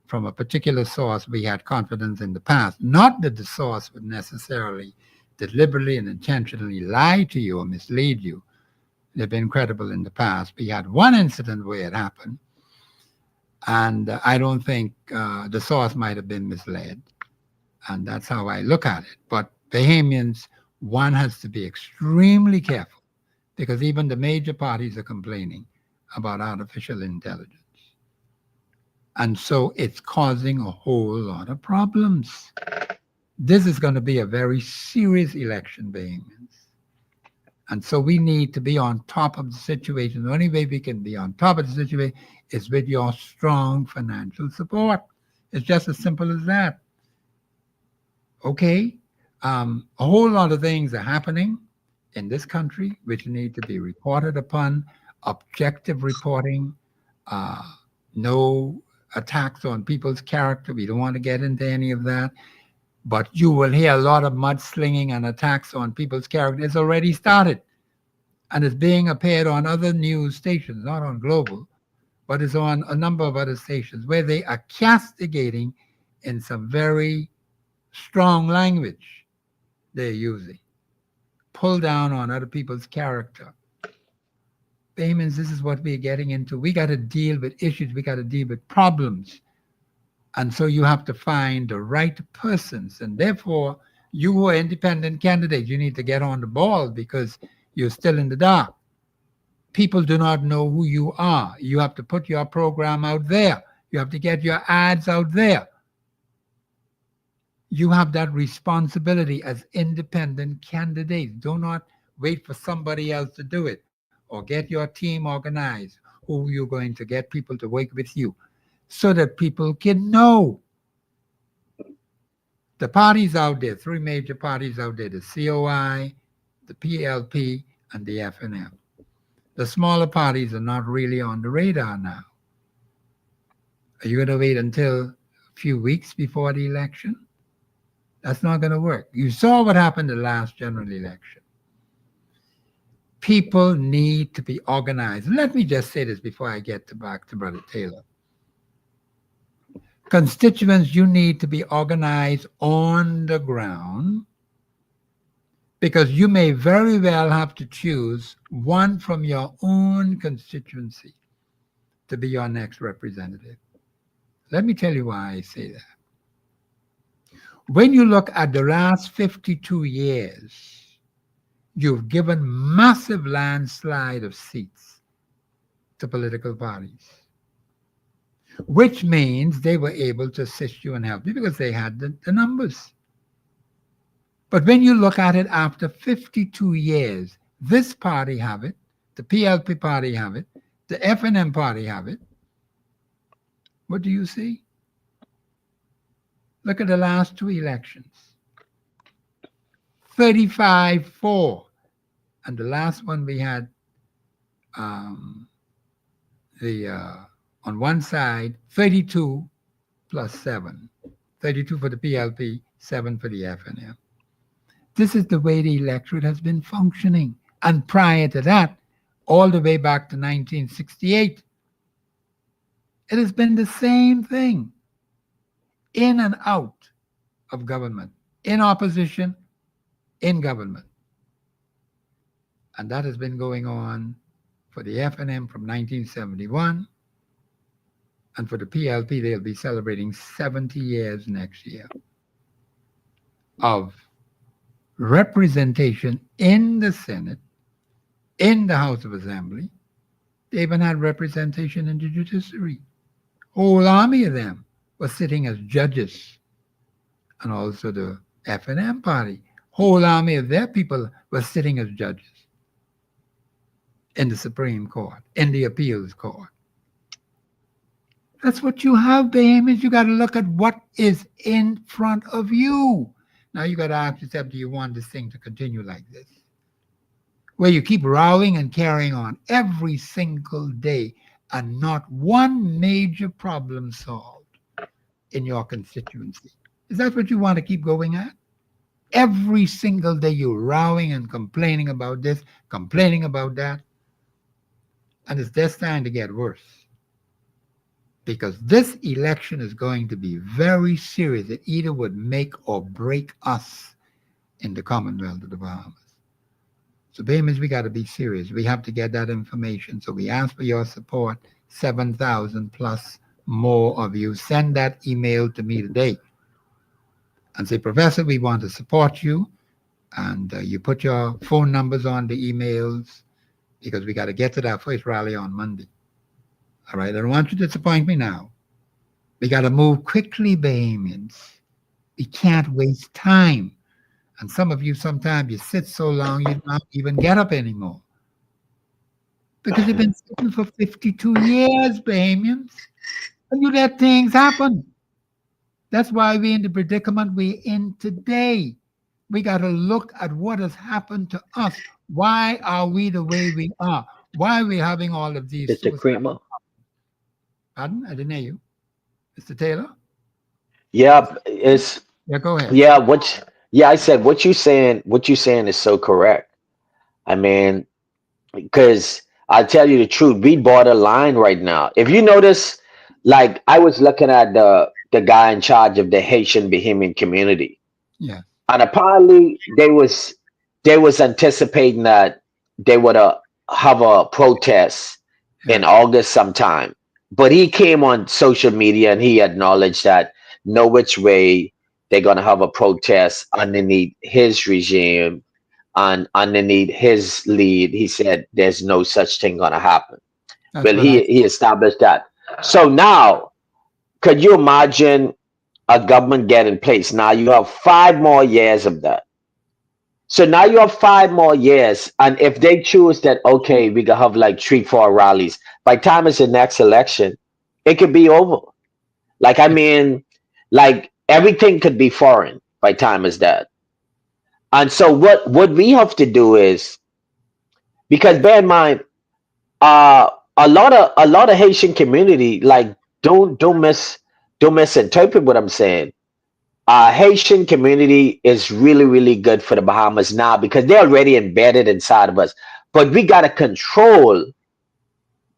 from a particular source we had confidence in the past. Not that the source would necessarily deliberately and intentionally lie to you or mislead you. They've been credible in the past. We had one incident where it happened, and I don't think the source might have been misled. And that's how I look at it. But Bahamians, one has to be extremely careful, because even the major parties are complaining about artificial intelligence. And so it's causing a whole lot of problems. This is going to be a very serious election, Bahamians. And so we need to be on top of the situation. The only way we can be on top of the situation is with your strong financial support. It's just as simple as that. Okay? A whole lot of things are happening in this country which need to be reported upon, objective reporting, no attacks on people's character. We don't want to get into any of that. But you will hear a lot of mudslinging and attacks on people's character. It's already started. And it's being appeared on other news stations, not on Global, but it's on a number of other stations where they are castigating in some very strong language they're using. Pull down on other people's character. Bahamians, this is what we're getting into. We got to deal with issues. We got to deal with problems. And so you have to find the right persons. And therefore, you who are independent candidates, you need to get on the ball because you're still in the dark. People do not know who you are. You have to put your program out there. You have to get your ads out there. You have that responsibility as independent candidates. Do not wait for somebody else to do it, or get your team organized, who you're going to get people to work with you so that people can know. The parties out there, three major parties out there, the COI, the PLP, and the FNM. The smaller parties are not really on the radar now. Are you going to wait until a few weeks before the election? That's not going to work. You saw what happened the last general election. People need to be organized. And let me just say this before I get back to Brother Taylor. Constituents, you need to be organized on the ground, because you may very well have to choose one from your own constituency to be your next representative. Let me tell you why I say that. When you look at the last 52 years, you've given massive landslide of seats to political parties, which means they were able to assist you and help you because they had the numbers. But when you look at it after 52 years, this party have it, the PLP party have it, the FNM party have it. What do you see? Look at the last two elections. 35-4. And the last one we had the On one side, 32 plus 7. 32 for the PLP, 7 for the FNM. This is the way the electorate has been functioning. And prior to that, all the way back to 1968, it has been the same thing. In and out of government, in opposition, in government. And that has been going on for the FNM from 1971. And for the PLP, they'll be celebrating 70 years next year of representation in the Senate, in the House of Assembly. They even had representation in the judiciary. Whole army of them were sitting as judges. And also the FNM party, whole army of their people were sitting as judges in the Supreme Court, in the appeals court. That's what you have, Bahamians. You got to look at what is in front of you. Now you got to ask yourself, do you want this thing to continue like this? Where you keep rowing and carrying on every single day and not one major problem solved in your constituency. Is that what you want to keep going at? Every single day you're rowing and complaining about this, complaining about that. And it's destined to get worse. Because this election is going to be very serious. It either would make or break us in the Commonwealth of the Bahamas. So, Bahamians, we got to be serious. We have to get that information. So we ask for your support, 7,000 plus more of you. Send that email to me today and say, Professor, we want to support you. And you put your phone numbers on the emails because we got to get to that first rally on Monday. All right, I don't want you to disappoint me now. We got to move quickly, Bahamians. We can't waste time. And some of you, sometimes you sit so long, you don't even get up anymore. Because you've been sitting for 52 years, Bahamians. And you let things happen. That's why we're in the predicament we're in today. We got to look at what has happened to us. Why are we the way we are? Why are we having all of these? Mr. Kramer. Pardon? I didn't hear you. Mr. Taylor? Yeah, it's Yeah, go ahead. I said what you saying is so correct. I mean, because I tell you the truth, we borderline right now. If you notice, like I was looking at the guy in charge of the Haitian Bahamian community. Yeah. And apparently they was anticipating that they would have a protest in August sometime. But he came on social media and he acknowledged that no which way they're going to have a protest underneath his regime and underneath his lead. He said there's no such thing going to happen. Well, he established that. So now, could you imagine a government get in place? Now you have 5 more years of that. So now you have 5 more years. And if they choose that, okay, we can have like 3-4 rallies. By the time it's the next election, it could be over. Like, I mean, like everything could be foreign by the time it's that. And so what we have to do is, because bear in mind, a lot of Haitian community, like don't misinterpret what I'm saying. Haitian community is really, really good for the Bahamas now because they're already embedded inside of us. But we got to control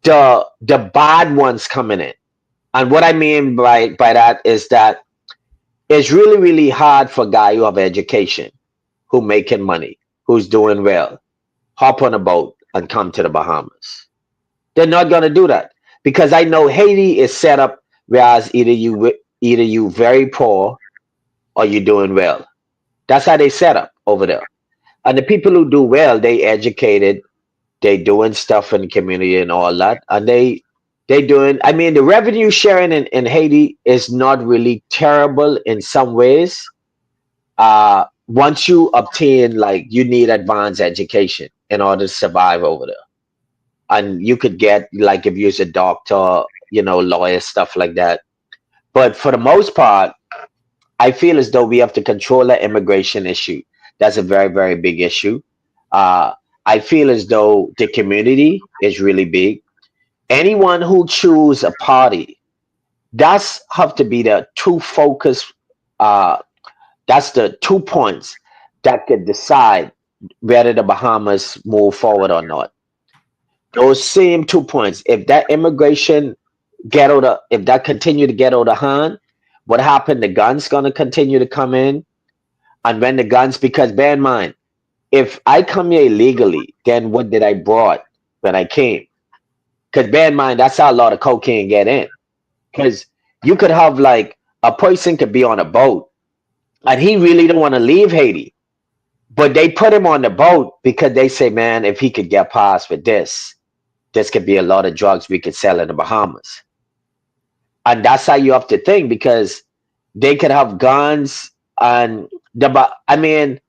the bad ones coming in. And what I mean by that is that it's really, really hard for a guy who have education, who making money, who's doing well, hop on a boat and come to the Bahamas. They're not going to do that because I know Haiti is set up whereas either you very poor or you doing well. That's how they set up over there. And the people who do well, they educated, they doing stuff in the community and all that. And they doing, I mean, the revenue sharing in Haiti is not really terrible in some ways. Once you obtain, like, you need advanced education in order to survive over there. And you could get, like, if you're a doctor, lawyer, stuff like that. But for the most part, I feel as though we have to control the immigration issue. That's a very, very big issue. I feel as though the community is really big. anyone who choose a party, that's have to be the two focus. Uh, that's the 2 points that could decide whether the Bahamas move forward or not. Those same 2 points. If that immigration if that continue to get out of hand, what happened? The guns gonna continue to come in, and when the guns, because bear in mind, if I come here illegally, then what did I brought when I came? Because bear in mind, that's how a lot of cocaine get in. Because you could have like a person could be on a boat and he really don't want to leave Haiti, but they put him on the boat because they say, man, if he could get past with this could be a lot of drugs we could sell in the Bahamas. And that's how you have to think, because they could have guns and I mean,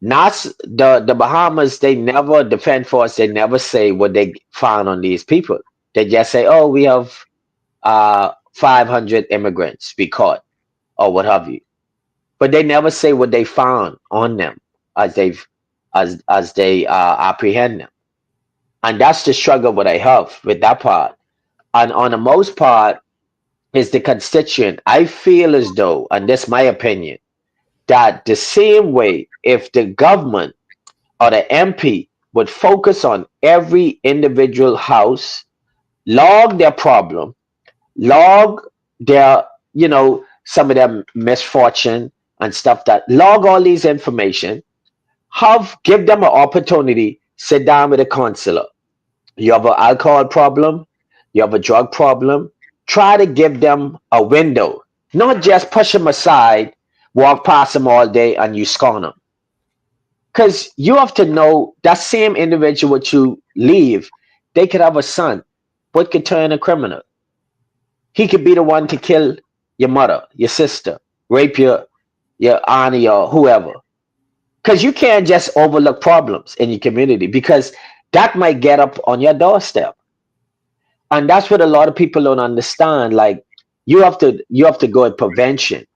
not the Bahamas, they never defend force, they never say what they found on these people. They just say, oh, we have 500 immigrants we caught or what have you. But they never say what they found on them as they apprehend them. And that's the struggle what I have with that part. And on the most part is the constituent. I feel as though, and this is my opinion, that the same way if the government or the MP would focus on every individual house, log their problem, log their, some of their misfortune and stuff, that log all these information, give them an opportunity, sit down with a counselor. You have an alcohol problem, you have a drug problem, try to give them a window, not just push them aside, walk past them all day and you scorn them. Because you have to know that same individual what you leave, they could have a son, but could turn a criminal. He could be the one to kill your mother, your sister, rape your auntie or whoever. Because you can't just overlook problems in your community, because that might get up on your doorstep. And that's what a lot of people don't understand. Like, you have to go with prevention.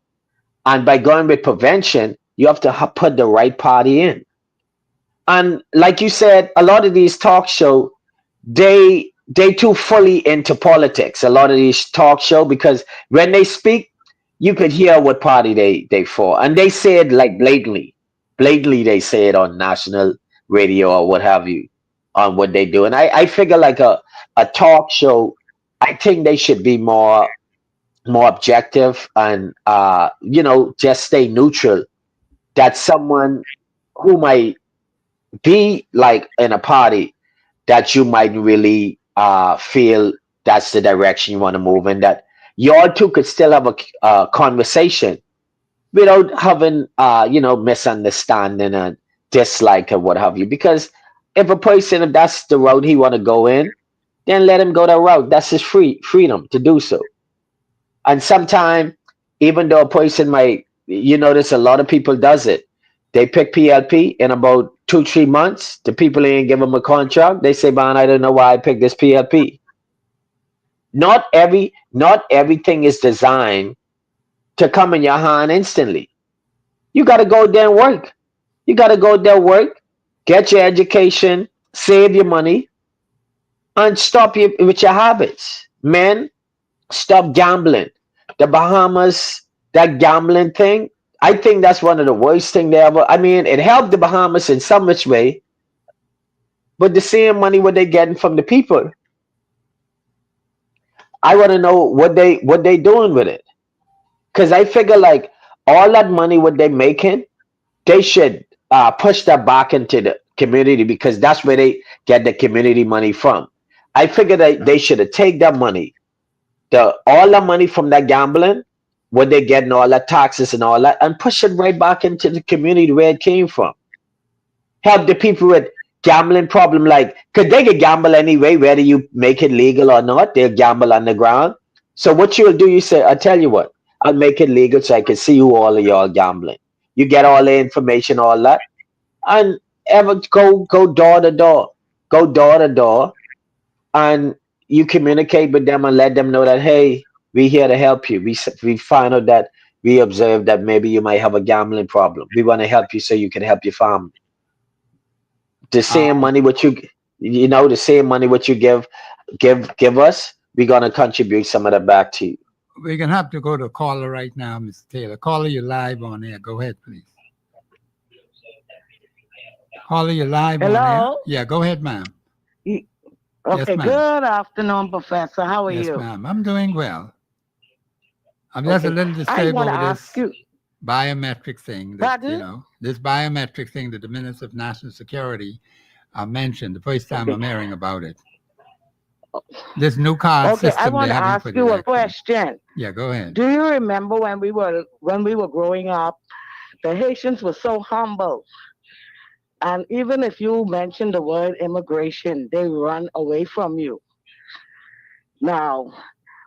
And by going with prevention, you have to put the right party in. And like you said, a lot of these talk shows, they too fully into politics. A lot of these talk shows, because when they speak, you could hear what party they for. And they say it like blatantly. Blatantly, they say it on national radio or what have you, on what they do. And I figure like a talk show, I think they should be more objective and just stay neutral. That someone who might be like in a party that you might really feel that's the direction you want to move in, that you all two could still have a conversation without having misunderstanding and dislike or what have you. Because if a person, if that's the route he want to go in, then let him go that route. That's his freedom to do so. And sometimes, even though a person might, there's a lot of people does it. They pick PLP in about 2-3 months. The people ain't give them a contract. They say, man, I don't know why I picked this PLP. Not everything is designed to come in your hand instantly. You got to go there and work. You got to go there, work, get your education, save your money, and stop with your habits. Men, stop gambling. The Bahamas, that gambling thing, I think that's one of the worst things they ever. I mean, it helped the Bahamas in some which way, but the same money what they getting from the people, I want to know what they doing with it. Because I figure like all that money what they making, they should push that back into the community, because that's where they get the community money from. I figure that they should have take that money, all the money from that gambling, what they getting, all that taxes and all that, and push it right back into the community where it came from. Help the people with gambling problem, like, because they can gamble anyway, whether you make it legal or not, they'll gamble on the ground. So what you'll do, you say, I'll tell you what, I'll make it legal so I can see who all of y'all gambling. You get all the information, all that, and go door to door. Go door to door, and you communicate with them and let them know that, hey, we're here to help you. We find out that we observe that maybe you might have a gambling problem. We want to help you so you can help your family. The same money what the same money what you give give us, we're gonna contribute some of that back to you. We're going to have to go to a caller right now, Mr. Taylor. Caller, you're live on air. Go ahead, please. Caller, you're live on air. Hello? Yeah, go ahead, ma'am. Okay, Yes, ma'am. good afternoon, Professor. How are Yes, you? ma'am. I'm doing well. I'm just a Okay, little I disturbed want to over ask this you. biometric thing that, Pardon? this biometric thing that the Minister of National Security mentioned the first time I'm hearing about it. This new card Okay, I system want they're to having ask for the you a election. question. Yeah, go ahead. Do you remember when we were growing up, the Haitians were so humble, and even if you mention the word immigration, they run away from you. Now,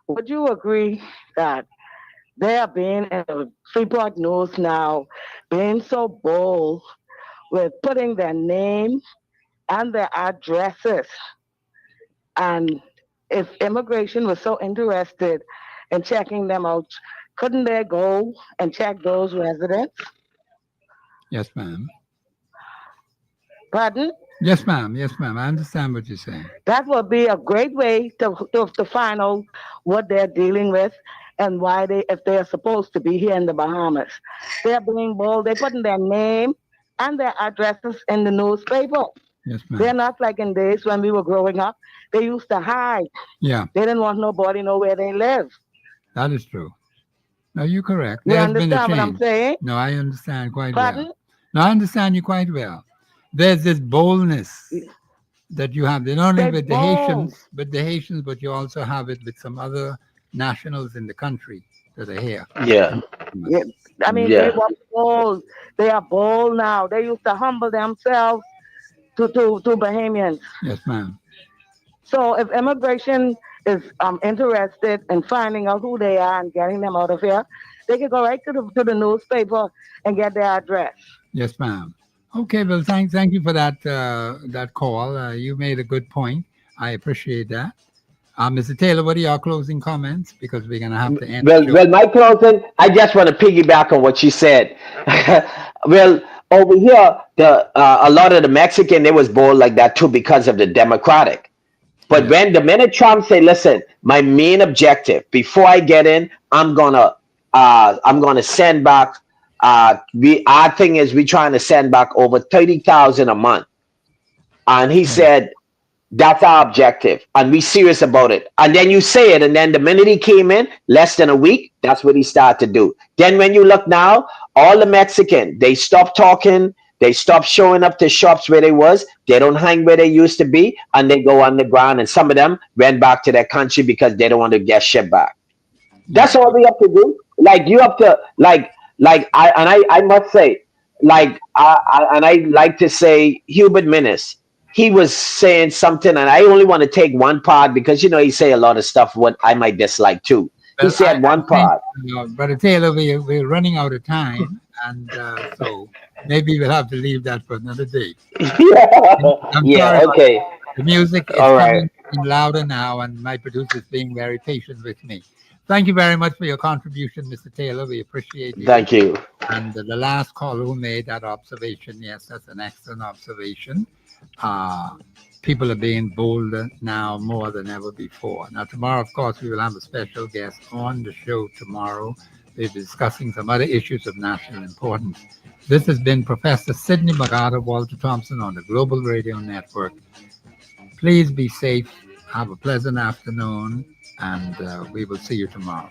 would you agree that they are being in the Freeport News now, being so bold with putting their name and their addresses? And if immigration was so interested in checking them out, couldn't they go and check those residents? Yes, ma'am. Pardon? Yes, ma'am. Yes, ma'am. I understand what you're saying. That would be a great way to find out what they're dealing with and why if they're supposed to be here in the Bahamas. They're being bold. They're putting their name and their addresses in the newspaper. Yes, They're ma'am. not like in days when we were growing up. They used to hide. Yeah, They didn't want nobody know where they live. that is true. No, you're correct. You There's been a understand what I'm change. saying? No, I understand quite Pardon? well. No, I understand you quite well. There's this boldness that you have, not only They're with the bold. Haitians, but you also have it with some other nationals in the country that are here. Yeah. Yeah, I mean, they Yeah. were bold. They are bold now. They used to humble themselves to Bahamians. Yes, ma'am. So if immigration is interested in finding out who they are and getting them out of here, they can go right to the newspaper and get their address. Yes, ma'am. Okay, well, thank you for that call. You made a good point. I appreciate that. Mr. Taylor, what are your closing comments? Because we're gonna have to end the show. Well, my closing, I just want to piggyback on what you said. Well, over here, a lot of the Mexican, they was bold like that too because of the Democratic. But Yeah. when the minute Trump say, "Listen, my main objective before I get in, I'm gonna send back." Our thing is we trying to send back over 30,000 a month, and he said that's our objective, and we serious about it. And then you say it, and then the minute he came in, less than a week, that's what he started to do. Then when you look now, all the Mexican, they stopped talking, they stopped showing up to shops where they was, they don't hang where they used to be, and they go on the ground, and some of them went back to their country because they don't want to get shipped back. That's all we have to do. Like you have to I must say, I like to say Hubert Minnis. He was saying something, and I only want to take one part because he say a lot of stuff what I might dislike too. He Well, said one part. Brother Taylor, we're running out of time, and so maybe we'll have to leave that for another day. I'm Yeah, sorry. okay. The music is All coming right. in louder now, and my producer is being very patient with me. Thank you very much for your contribution, Mr. Taylor. We appreciate you. Thank you. And the last caller who made that observation, yes, that's an excellent observation. People are being bolder now more than ever before. Now, tomorrow, of course, we will have a special guest on the show tomorrow. We'll be discussing some other issues of national importance. This has been Professor Sidney McArthur, Walter Thompson on the Global Radio Network. Please be safe. Have a pleasant afternoon, and we will see you tomorrow.